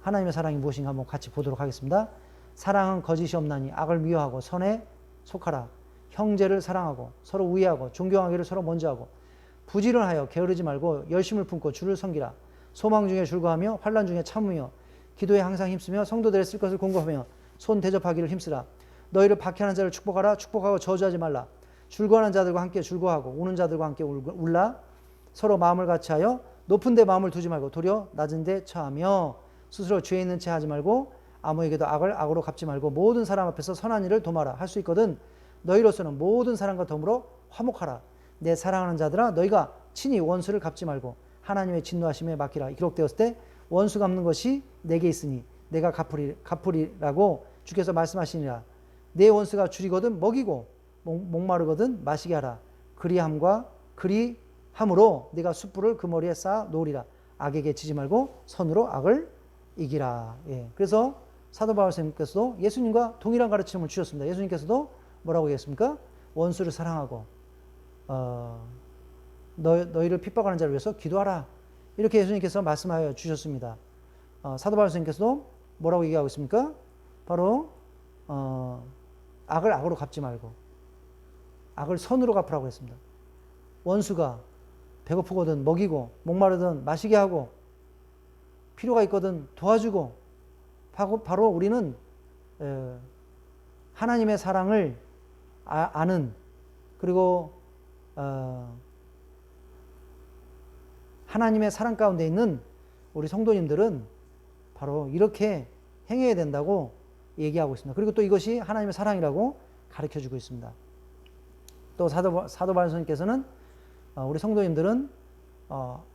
하나님의 사랑이 무엇인가 한번 같이 보도록 하겠습니다. 사랑은 거짓이 없나니 악을 미워하고 선에 속하라. 형제를 사랑하고 서로 우애하고 존경하기를 서로 먼저 하고 부지런하여 게으르지 말고 열심을 품고 주를 섬기라. 소망 중에 즐거워하며 환난 중에 참으며 기도에 항상 힘쓰며 성도들의 쓸 것을 공급하며 손 대접하기를 힘쓰라. 너희를 박해하는 자를 축복하라. 축복하고 저주하지 말라. 즐거워하는 자들과 함께 즐거워하고 우는 자들과 함께 울라. 서로 마음을 같이하여 높은 데 마음을 두지 말고 도리어 낮은 데 처하며 스스로 죄 있는 채 하지 말고 아무에게도 악을 악으로 갚지 말고 모든 사람 앞에서 선한 일을 도마라. 할 수 있거든 너희로서는 모든 사람과 더불어 화목하라. 내 사랑하는 자들아 너희가 친히 원수를 갚지 말고 하나님의 진노하심에 맡기라. 기록되었을 때 원수 갚는 것이 내게 있으니 내가 갚으리라고 주께서 말씀하시니라. 내 원수가 줄이거든 먹이고 목마르거든 마시게 하라. 그리함으로 네가 숯불을 그 머리에 쌓아 놓으리라. 악에게 지지 말고 선으로 악을 이기라. 예. 그래서 사도 바울 선생님께서도 예수님과 동일한 가르침을 주셨습니다. 예수님께서도 뭐라고 했습니까? 원수를 사랑하고 너희를 핍박하는 자를 위해서 기도하라. 이렇게 예수님께서 말씀하여 주셨습니다. 사도 바울 선생님께서도 뭐라고 얘기하고 있습니까? 바로 악을 악으로 갚지 말고 악을 선으로 갚으라고 했습니다. 원수가 배고프거든 먹이고 목마르든 마시게 하고 필요가 있거든 도와주고 바로 우리는 하나님의 사랑을 아는 그리고 하나님의 사랑 가운데 있는 우리 성도님들은 바로 이렇게 행해야 된다고 얘기하고 있습니다. 그리고 또 이것이 하나님의 사랑이라고 가르쳐주고 있습니다. 또 사도 바울 선생님께서는 우리 성도님들은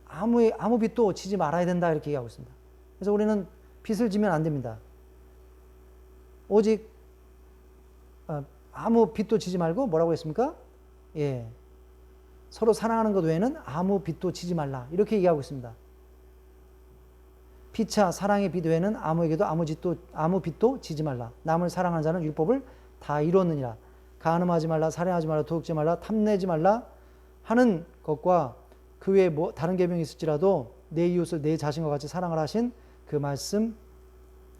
아무 빚도 지지 말아야 된다 이렇게 얘기하고 있습니다. 그래서 우리는 빚을 지면 안 됩니다. 오직 아무 빚도 지지 말고 뭐라고 했습니까? 예, 서로 사랑하는 것 외에는 아무 빚도 지지 말라 이렇게 얘기하고 있습니다. 피차 사랑의 빚 외에는 아무에게도 아무 빚도 지지 말라. 남을 사랑하는 자는 율법을 다 이루었느니라. 간음하지 말라, 살인하지 말라, 도둑질 말라, 탐내지 말라 하는 것과 그 외에 뭐 다른 계명이 있을지라도 내 이웃을 내 자신과 같이 사랑을 하신 그 말씀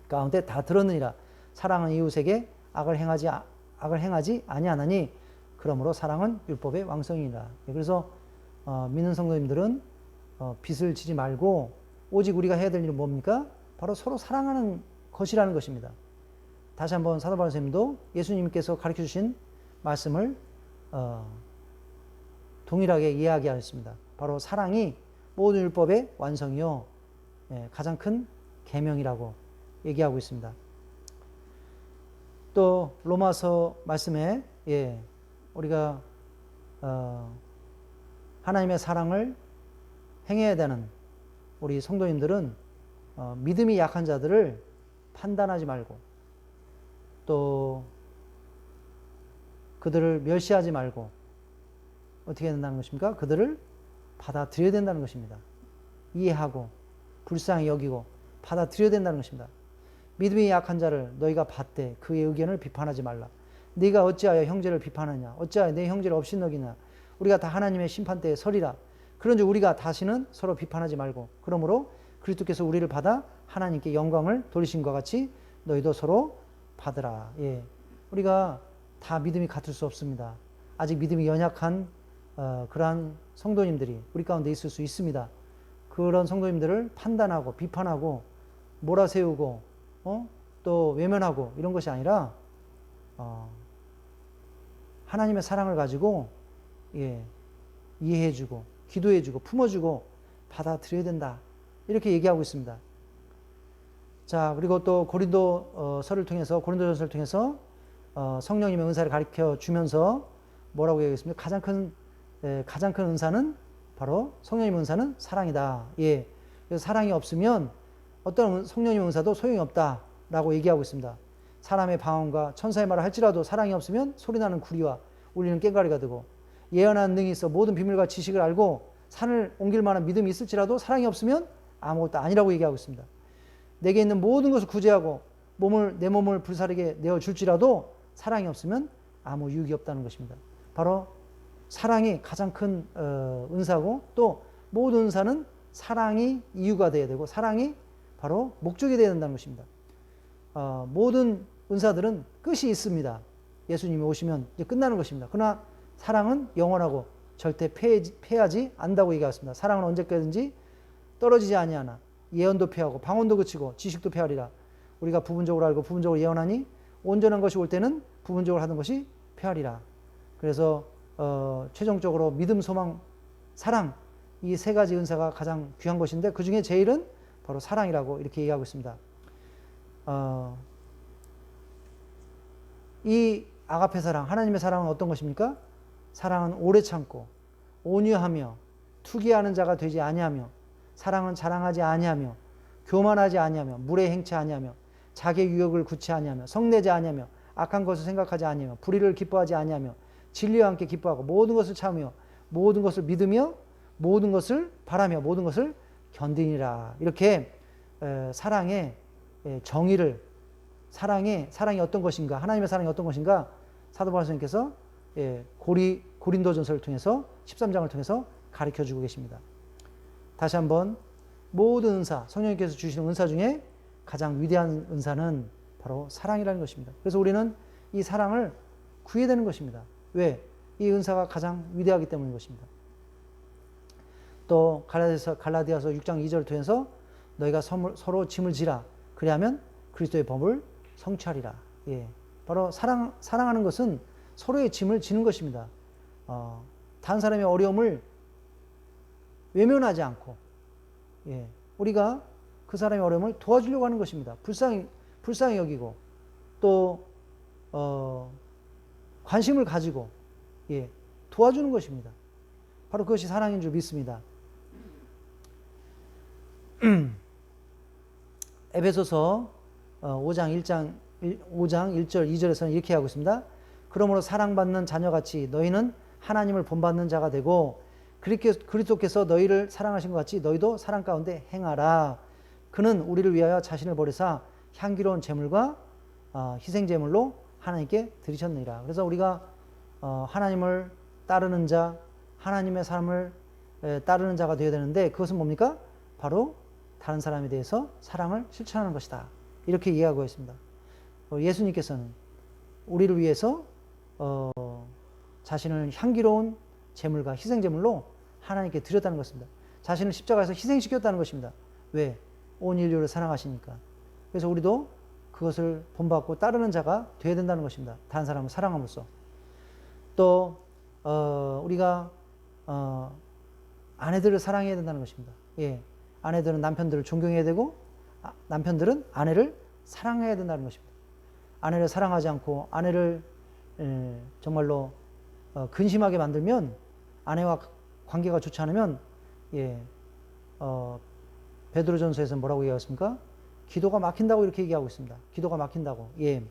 가운데 다 들었느니라. 사랑은 이웃에게 악을 행하지 아니하나니 그러므로 사랑은 율법의 왕성이니라. 그래서 믿는 성도님들은 빚을 지지 말고 오직 우리가 해야 될 일은 뭡니까? 바로 서로 사랑하는 것이라는 것입니다. 다시 한번 사도 바울 선생님도 예수님께서 가르쳐 주신 말씀을 동일하게 이야기하였습니다. 바로 사랑이 모든 율법의 완성이요, 가장 큰 계명이라고 얘기하고 있습니다. 또 로마서 말씀에 우리가 하나님의 사랑을 행해야 되는 우리 성도님들은 믿음이 약한 자들을 판단하지 말고 또 그들을 멸시하지 말고 어떻게 해야 된다는 것입니까? 그들을 받아들여야 된다는 것입니다. 이해하고 불쌍히 여기고 받아들여야 된다는 것입니다. 믿음이 약한 자를 너희가 받되 그의 의견을 비판하지 말라. 네가 어찌하여 형제를 비판하냐? 어찌하여 내 형제를 업신여기냐? 우리가 다 하나님의 심판대에 서리라. 그런즉 우리가 다시는 서로 비판하지 말고 그러므로 그리스도께서 우리를 받아 하나님께 영광을 돌리신 것 같이 너희도 서로 받으라. 우리가 다 믿음이 같을 수 없습니다. 아직 믿음이 연약한 그러한 성도님들이 우리 가운데 있을 수 있습니다. 그런 성도님들을 판단하고 비판하고 몰아세우고 또 외면하고 이런 것이 아니라 하나님의 사랑을 가지고 이해해주고 기도해주고 품어주고 받아들여야 된다. 이렇게 얘기하고 있습니다. 자, 그리고 또 고린도전서를 통해서 성령님의 은사를 가르쳐 주면서 뭐라고 얘기했습니까? 가장 큰 은사는 바로 성령님의 은사는 사랑이다. 그래서 사랑이 없으면 어떤 성령님의 은사도 소용이 없다라고 얘기하고 있습니다. 사람의 방언과 천사의 말을 할지라도 사랑이 없으면 소리나는 구리와 울리는 꽹과리가 되고 예언하는 능이 있어 모든 비밀과 지식을 알고 산을 옮길 만한 믿음이 있을지라도 사랑이 없으면 아무것도 아니라고 얘기하고 있습니다. 내게 있는 모든 것을 구제하고 내 몸을 불사르게 내어줄지라도 사랑이 없으면 아무 유익이 없다는 것입니다. 바로 사랑이 가장 큰 은사고 또 모든 은사는 사랑이 이유가 되어야 되고 사랑이 바로 목적이 되어야 된다는 것입니다. 모든 은사들은 끝이 있습니다. 예수님이 오시면 이제 끝나는 것입니다. 그러나 사랑은 영원하고 절대 패하지 않는다고 얘기했습니다. 사랑은 언제까지든지 떨어지지 아니하나 예언도 패하고 방언도 그치고 지식도 패하리라. 우리가 부분적으로 알고 부분적으로 예언하니 온전한 것이 올 때는 부분적으로 하는 것이 패하리라. 그래서 최종적으로 믿음, 소망, 사랑 이 세 가지 은사가 가장 귀한 것인데 그 중에 제일은 바로 사랑이라고 이렇게 얘기하고 있습니다. 이 아가페 사랑, 하나님의 사랑은 어떤 것입니까? 사랑은 오래 참고 온유하며 투기하는 자가 되지 아니하며 사랑은 자랑하지 아니하며 교만하지 아니하며 물에 행치 아니하며 자기의 유욕을 굳지 아니하며 성내지 아니하며 악한 것을 생각하지 아니하며 불의를 기뻐하지 아니하며 진리와 함께 기뻐하고 모든 것을 참으며 모든 것을 믿으며 모든 것을 바라며 모든 것을 견디니라. 이렇게 사랑의 정의를 사랑이 어떤 것인가, 하나님의 사랑이 어떤 것인가 사도 바울 선생님께서 고린도전서를 통해서 13장을 통해서 가르쳐주고 계십니다. 다시 한번 모든 은사, 성령님께서 주시는 은사 중에 가장 위대한 은사는 바로 사랑이라는 것입니다. 그래서 우리는 이 사랑을 구해야 되는 것입니다. 왜? 이 은사가 가장 위대하기 때문인 것입니다. 또 갈라디아서 6장 2절을 통해서 너희가 서로 짐을 지라. 그리하면 그리스도의 법을 성취하리라. 바로 사랑하는 것은 서로의 짐을 지는 것입니다. 다른 사람의 어려움을 외면하지 않고 우리가 그 사람의 어려움을 도와주려고 하는 것입니다. 불쌍히 여기고 또 관심을 가지고 도와주는 것입니다. 바로 그것이 사랑인 줄 믿습니다. 에베소서 5장 1절 2절에서는 이렇게 하고 있습니다. 그러므로 사랑받는 자녀같이 너희는 하나님을 본받는 자가 되고 그리스도께서 너희를 사랑하신 것 같이 너희도 사랑 가운데 행하라. 그는 우리를 위하여 자신을 버리사 향기로운 제물과 희생제물로 하나님께 드리셨느니라. 그래서 우리가 하나님을 따르는 자, 하나님의 삶을 따르는 자가 되어야 되는데 그것은 뭡니까? 바로 다른 사람에 대해서 사랑을 실천하는 것이다. 이렇게 이해하고 있습니다. 예수님께서는 우리를 위해서 자신을 향기로운 제물과 희생제물로 하나님께 드렸다는 것입니다. 자신을 십자가에서 희생시켰다는 것입니다. 왜? 온 인류를 사랑하시니까. 그래서 우리도 그것을 본받고 따르는 자가 되어야 된다는 것입니다. 다른 사람을 사랑함으로써. 또 우리가 아내들을 사랑해야 된다는 것입니다. 예, 아내들은 남편들을 존경해야 되고 남편들은 아내를 사랑해야 된다는 것입니다. 아내를 사랑하지 않고 아내를 정말로 근심하게 만들면 아내와 관계가 좋지 않으면 베드로전서에서 뭐라고 얘기하셨습니까? 기도가 막힌다고 이렇게 얘기하고 있습니다. 기도가 막힌다고. 예.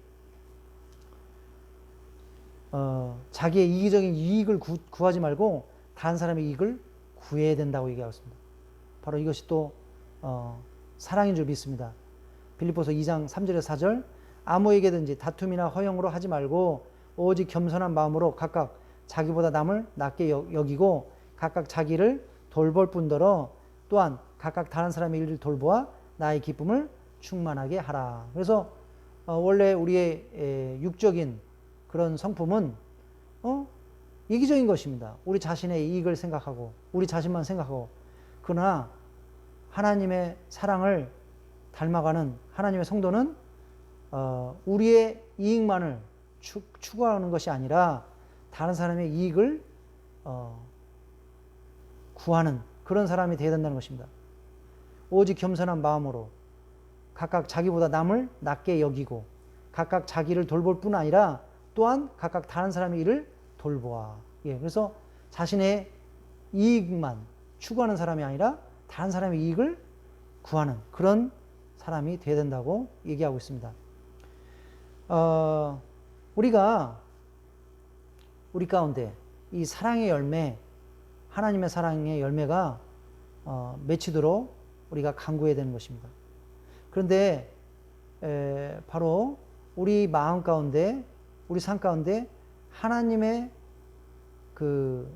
자기의 이기적인 이익을 구하지 말고 다른 사람의 이익을 구해야 된다고 얘기하고 있습니다. 바로 이것이 또 사랑인 줄 믿습니다. 빌립보서 2장 3절에서 4절 아무에게든지 다툼이나 허영으로 하지 말고 오직 겸손한 마음으로 각각 자기보다 남을 낮게 여기고 각각 자기를 돌볼 뿐더러 또한 각각 다른 사람의 일을 돌보아 나의 기쁨을 충만하게 하라. 그래서 원래 우리의 육적인 그런 성품은 이기적인 것입니다. 우리 자신의 이익을 생각하고 우리 자신만 생각하고 그러나 하나님의 사랑을 닮아가는 하나님의 성도는 우리의 이익만을 추구하는 것이 아니라 다른 사람의 이익을 구하는 그런 사람이 되어야 된다는 것입니다. 오직 겸손한 마음으로 각각 자기보다 남을 낮게 여기고 각각 자기를 돌볼 뿐 아니라 또한 각각 다른 사람의 일을 돌보아. 예, 그래서 자신의 이익만 추구하는 사람이 아니라 다른 사람의 이익을 구하는 그런 사람이 되어야 된다고 얘기하고 있습니다. 우리가 우리 가운데 이 사랑의 열매, 하나님의 사랑의 열매가 맺히도록 우리가 간구해야 되는 것입니다. 그런데 바로 우리 마음 가운데, 우리 삶 가운데 하나님의 그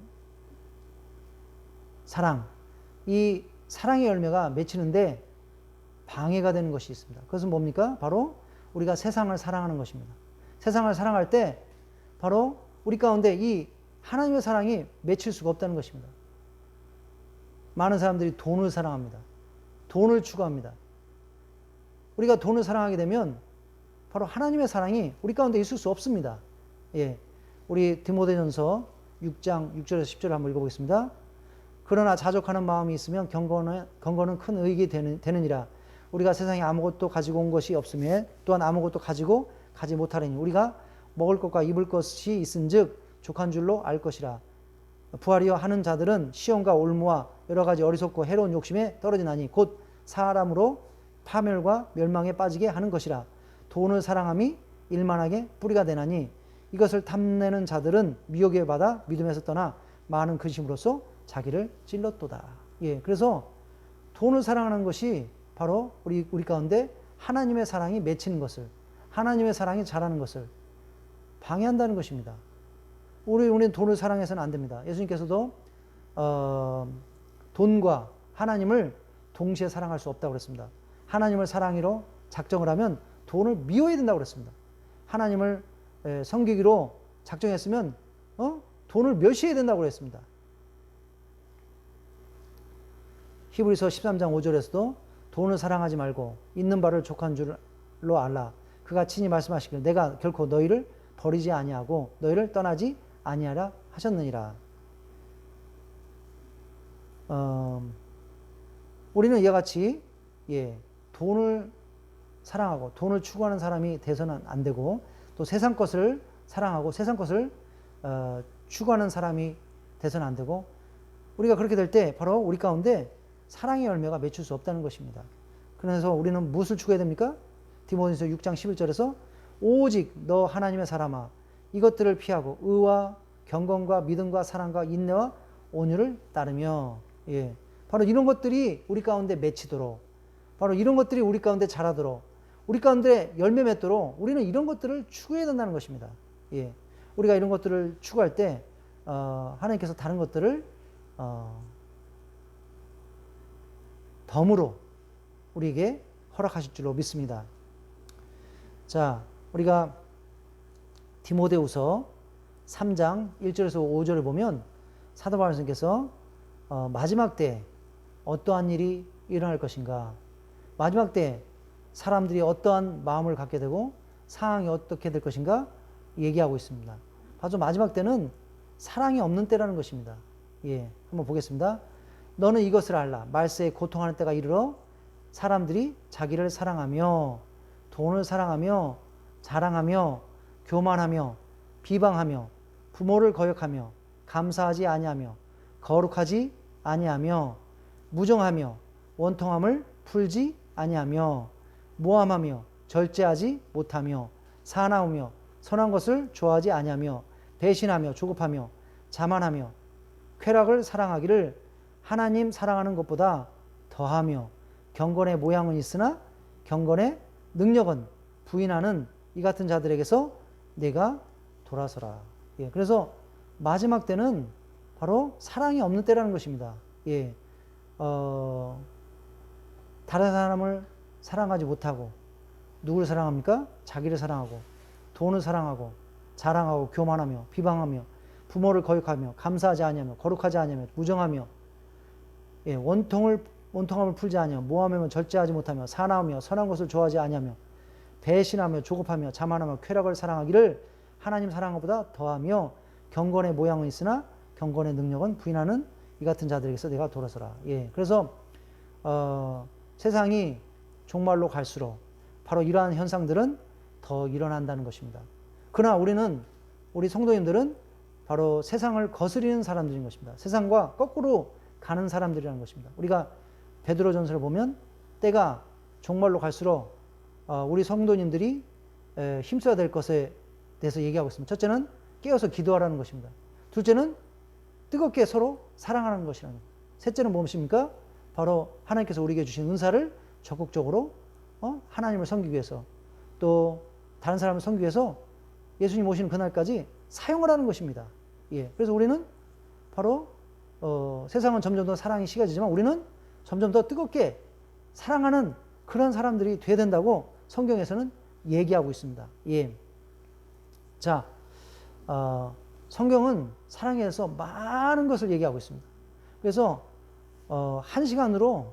사랑, 이 사랑의 열매가 맺히는데 방해가 되는 것이 있습니다. 그것은 뭡니까? 바로 우리가 세상을 사랑하는 것입니다. 세상을 사랑할 때 바로 우리 가운데 이 하나님의 사랑이 맺힐 수가 없다는 것입니다. 많은 사람들이 돈을 사랑합니다. 돈을 추구합니다. 우리가 돈을 사랑하게 되면 바로 하나님의 사랑이 우리 가운데 있을 수 없습니다. 예, 우리 디모데전서 6장 6절에서 10절을 한번 읽어보겠습니다. 그러나 자족하는 마음이 있으면 경건은 큰 의익이 되느니라. 우리가 세상에 아무것도 가지고 온 것이 없으며 또한 아무것도 가지고 가지 못하리니 우리가 먹을 것과 입을 것이 있은즉 족한 줄로 알 것이라. 부하리어 하는 자들은 시험과 올무와 여러 가지 어리석고 해로운 욕심에 떨어지나니 곧 사람으로 파멸과 멸망에 빠지게 하는 것이라. 돈을 사랑함이 일만하게 뿌리가 되나니 이것을 탐내는 자들은 미혹에 받아 믿음에서 떠나 많은 근심으로써 자기를 찔렀도다. 예, 그래서 돈을 사랑하는 것이 바로 우리 가운데 하나님의 사랑이 맺히는 것을, 하나님의 사랑이 자라는 것을 방해한다는 것입니다. 우리는 돈을 사랑해서는 안 됩니다. 예수님께서도 돈과 하나님을 동시에 사랑할 수 없다고 그랬습니다. 하나님을 사랑으로 작정을 하면 돈을 미워해야 된다고 그랬습니다. 하나님을 섬기기로 작정했으면 돈을 멸시해야 된다고 그랬습니다. 히브리서 13장 5절에서도 돈을 사랑하지 말고 있는 바를 족한 줄로 알라. 그가 친히 말씀하시기를 내가 결코 너희를 버리지 아니하고 너희를 떠나지 아니하라 하셨느니라. 우리는 이와 같이 돈을 사랑하고 돈을 추구하는 사람이 돼서는 안 되고 또 세상 것을 사랑하고 세상 것을 추구하는 사람이 돼서는 안 되고 우리가 그렇게 될 때 바로 우리 가운데 사랑의 열매가 맺힐 수 없다는 것입니다. 그래서 우리는 무엇을 추구해야 됩니까? 디모데전서 6장 11절에서 오직 너 하나님의 사람아 이것들을 피하고 의와 경건과 믿음과 사랑과 인내와 온유를 따르며 바로 이런 것들이 우리 가운데 맺히도록 바로 이런 것들이 우리 가운데 자라도록 우리 가운데 열매 맺도록 우리는 이런 것들을 추구해야 된다는 것입니다. 우리가 이런 것들을 추구할 때 하나님께서 다른 것들을 덤으로 우리에게 허락하실 줄로 믿습니다. 자, 우리가 디모데후서 3장 1절에서 5절을 보면 사도 바울께서 마지막 때 어떠한 일이 일어날 것인가, 마지막 때 사람들이 어떠한 마음을 갖게 되고 상황이 어떻게 될 것인가 얘기하고 있습니다. 바로 마지막 때는 사랑이 없는 때라는 것입니다. 예, 한번 보겠습니다. 너는 이것을 알라. 말세에 고통하는 때가 이르러 사람들이 자기를 사랑하며 돈을 사랑하며 자랑하며 교만하며 비방하며 부모를 거역하며 감사하지 아니하며 거룩하지 아니하며 무정하며 원통함을 풀지 아니하며 모함하며 절제하지 못하며 사나우며 선한 것을 좋아하지 아니하며 배신하며 조급하며 자만하며 쾌락을 사랑하기를 하나님 사랑하는 것보다 더하며 경건의 모양은 있으나 경건의 능력은 부인하는 이 같은 자들에게서 내가 돌아서라. 예, 그래서 마지막 때는 바로 사랑이 없는 때라는 것입니다. 예, 다른 사람을 사랑하지 못하고 누구를 사랑합니까? 자기를 사랑하고 돈을 사랑하고 자랑하고 교만하며 비방하며 부모를 거역하며 감사하지 아니하며 거룩하지 아니하며 무정하며 예, 원통함을 풀지 아니하며 모함하며 절제하지 못하며 사나우며 선한 것을 좋아하지 아니하며 배신하며 조급하며 자만하며 쾌락을 사랑하기를 하나님 사랑하는 것보다 더하며 경건의 모양은 있으나 경건의 능력은 부인하는 이 같은 자들에게서 내가 돌아서라. 예, 그래서 세상이 종말로 갈수록 바로 이러한 현상들은 더 일어난다는 것입니다. 그러나 우리 성도님들은 바로 세상을 거스리는 사람들인 것입니다. 세상과 거꾸로 가는 사람들이라는 것입니다. 우리가 베드로전서를 보면 때가 종말로 갈수록 우리 성도님들이 힘써야 될 것에 대해서 얘기하고 있습니다. 첫째는 깨어서 기도하라는 것입니다. 둘째는 뜨겁게 서로 사랑하는 것이라는 것. 셋째는 무엇입니까? 바로 하나님께서 우리에게 주신 은사를 적극적으로 하나님을 섬기기 위해서 또 다른 사람을 섬기기 위해서 예수님 오시는 그날까지 사용하라는 것입니다. 예, 그래서 우리는 바로 세상은 점점 더 사랑이 식어지지만 우리는 점점 더 뜨겁게 사랑하는 그런 사람들이 돼야 된다고 성경에서는 얘기하고 있습니다. 예. 자, 성경은 사랑에 대해서 많은 것을 얘기하고 있습니다. 그래서 한 시간으로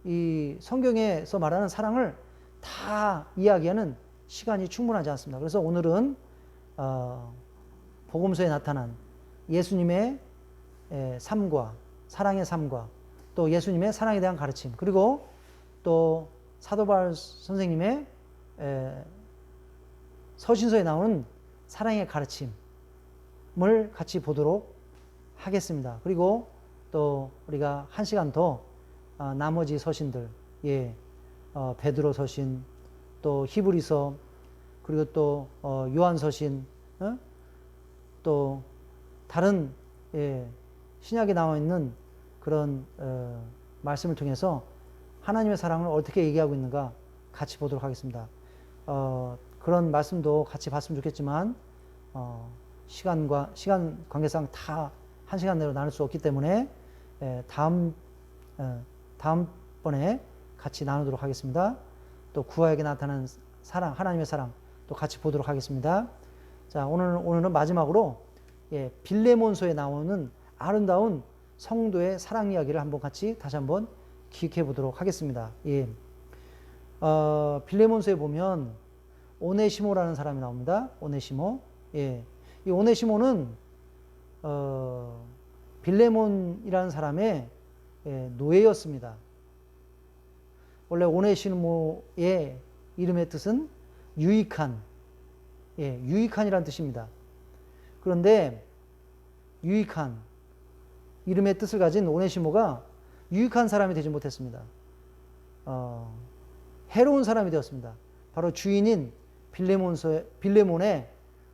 이 성경에서 말하는 사랑을 다 이야기하는 시간이 충분하지 않습니다. 그래서 오늘은 복음서에 나타난 예수님의 삶과 사랑의 삶과 또 예수님의 사랑에 대한 가르침 그리고 또 사도 바울 선생님의 서신서에 나오는 사랑의 가르침을 같이 보도록 하겠습니다. 그리고 또 우리가 한 시간 더 나머지 서신들, 예, 베드로 서신, 또 히브리서, 그리고 또 요한 서신, 또 다른 신약에 나와 있는 그런 말씀을 통해서 하나님의 사랑을 어떻게 얘기하고 있는가 같이 보도록 하겠습니다. 그런 말씀도 같이 봤으면 좋겠지만 시간 관계상 다 한 시간 내로 나눌 수 없기 때문에 다음번에 같이 나누도록 하겠습니다. 또 구하에게 나타나는 사랑, 하나님의 사랑 또 같이 보도록 하겠습니다. 자, 오늘은 마지막으로 빌레몬서에 나오는 아름다운 성도의 사랑 이야기를 다시 한번 기억해 보도록 하겠습니다. 예. 빌레몬서에 보면 오네시모라는 사람이 나옵니다. 오네시모. 예. 이 오네시모는 빌레몬이라는 사람의 노예였습니다. 원래 오네시모의 이름의 뜻은 유익한, 유익한이라는 뜻입니다. 그런데 유익한 이름의 뜻을 가진 오네시모가 유익한 사람이 되지 못했습니다. 해로운 사람이 되었습니다. 바로 주인인 빌레몬의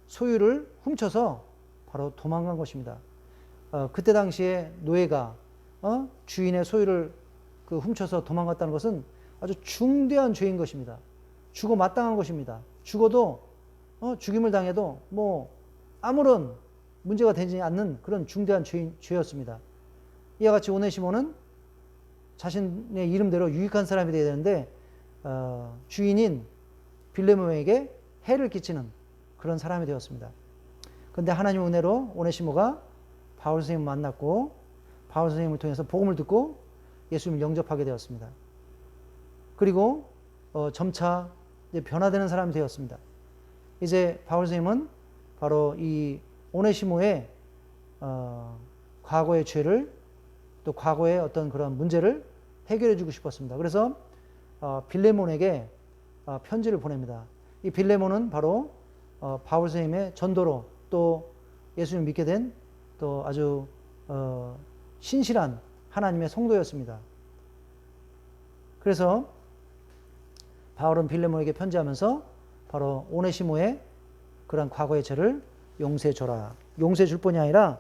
소유를 훔쳐서 바로 도망간 것입니다. 그때 당시에 노예가 주인의 소유를 훔쳐서 도망갔다는 것은 아주 중대한 죄인 것입니다. 죽어 마땅한 것입니다. 죽어도 죽임을 당해도 아무런 문제가 되지 않는 그런 중대한 죄였습니다. 이와 같이 오네시모는 자신의 이름대로 유익한 사람이 되어야 되는데 주인인 빌레몬에게 해를 끼치는 그런 사람이 되었습니다. 그런데 하나님의 은혜로 오네시모가 바울 선생님을 만났고 바울 선생님을 통해서 복음을 듣고 예수님을 영접하게 되었습니다. 그리고 점차 이제 변화되는 사람이 되었습니다. 이제 바울 선생님은 바로 이 오네시모의 과거의 죄를 또 과거의 어떤 그런 문제를 해결해 주고 싶었습니다. 그래서 빌레몬에게 편지를 보냅니다. 이 빌레몬은 바로 바울 선생님의 전도로 또 예수님을 믿게 된 또 아주 신실한 하나님의 성도였습니다. 그래서 바울은 빌레몬에게 편지하면서 바로 오네시모의 그런 과거의 죄를 용서해 줘라. 용서해 줄 뿐이 아니라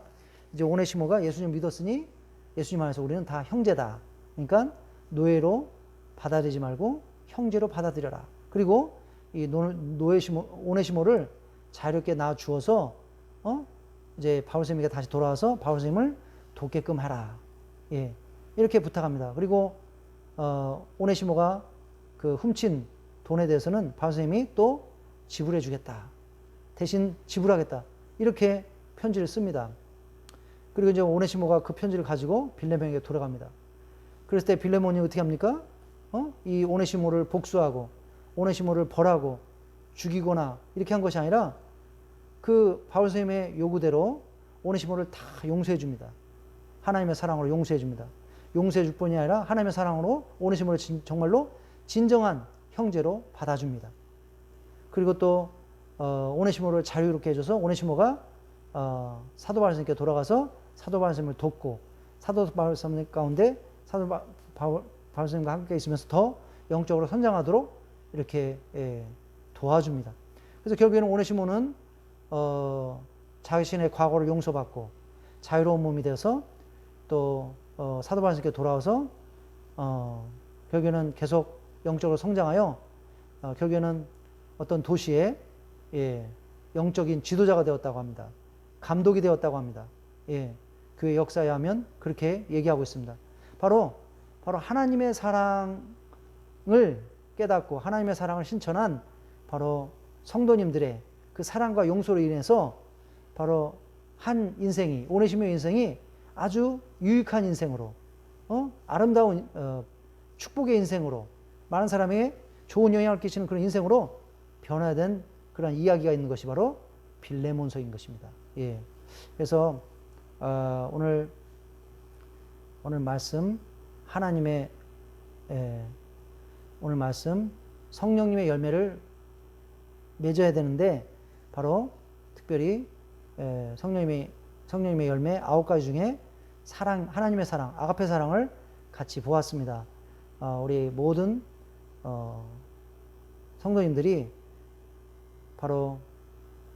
이제 오네시모가 예수님을 믿었으니 예수님 안에서 우리는 다 형제다. 그러니까 노예로 받아들이지 말고 형제로 받아들여라. 그리고 이 오네시모를 자유롭게 낳아 주어서 이제 바울 선생님에게 다시 돌아와서 바울 선생님을 돕게끔 하라. 예, 이렇게 부탁합니다. 그리고 오네시모가 그 훔친 돈에 대해서는 바울 선생님이 또 지불해 주겠다. 대신 지불하겠다. 이렇게 편지를 씁니다. 그리고 이제 오네시모가 그 편지를 가지고 빌레몬에게 돌아갑니다. 그랬을 때 빌레몬이 어떻게 합니까? 이 오네시모를 복수하고 오네시모를 벌하고 죽이거나 이렇게 한 것이 아니라 그 바울 선생님의 요구대로 오네시모를 다 용서해 줍니다. 하나님의 사랑으로 용서해 줍니다. 용서해 줄 뿐이 아니라 하나님의 사랑으로 오네시모를 정말로 진정한 형제로 받아줍니다. 그리고 또 오네시모를 자유롭게 해줘서 오네시모가 사도 바울 선생님께 돌아가서 사도 바울 선생님을 돕고 사도 바울 선생님 가운데 사도 바울 선생님과 함께 있으면서 더 영적으로 성장하도록 이렇게 도와줍니다. 그래서 결국에는 오네시모는 자신의 과거를 용서받고 자유로운 몸이 되어서 또 사도 바울 선생님께 돌아와서 결국에는 계속 영적으로 성장하여 결국에는 어떤 도시에 영적인 지도자가 되었다고 합니다. 감독이 되었다고 합니다. 교회 역사에 하면 그렇게 얘기하고 있습니다. 바로 하나님의 사랑을 깨닫고 하나님의 사랑을 신천한 바로 성도님들의 그 사랑과 용서로 인해서 바로 한 인생이 오네시모의 인생이 아주 유익한 인생으로 아름다운 축복의 인생으로 많은 사람에게 좋은 영향을 끼치는 그런 인생으로 변화된 그런 이야기가 있는 것이 바로 빌레몬서인 것입니다. 그래서 오늘 말씀 하나님의 오늘 말씀 성령님의 열매를 맺어야 되는데 바로 특별히 성령님의 열매 9가지 중에 사랑, 하나님의 사랑, 아가페 사랑을 같이 보았습니다. 우리 모든 성도님들이 바로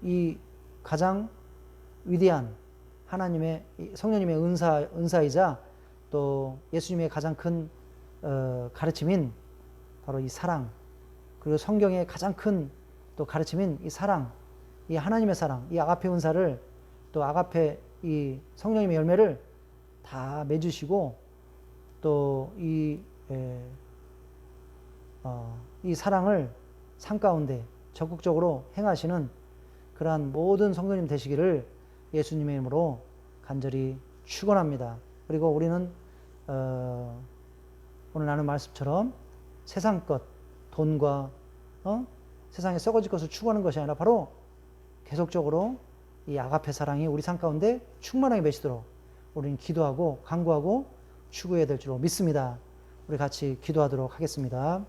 이 가장 위대한 하나님의 성령님의 은사이자 또 예수님의 가장 큰 가르침인 바로 이 사랑, 그리고 성경의 가장 큰 또 가르침인 이 사랑, 이 하나님의 사랑, 이 아가페 은사를 또 아가페 이 성령님의 열매를 다 맺으시고 또 이 사랑을 삶 가운데 적극적으로 행하시는 그러한 모든 성도님 되시기를 예수님의 이름으로 간절히 축원합니다. 그리고 우리는 오늘 나눈 말씀처럼 세상 것, 돈과 세상에 썩어질 것을 추구하는 것이 아니라 바로 계속적으로 이 아가페 사랑이 우리 삶 가운데 충만하게 맺히도록 우리는 기도하고 간구하고 추구해야 될 줄로 믿습니다. 우리 같이 기도하도록 하겠습니다.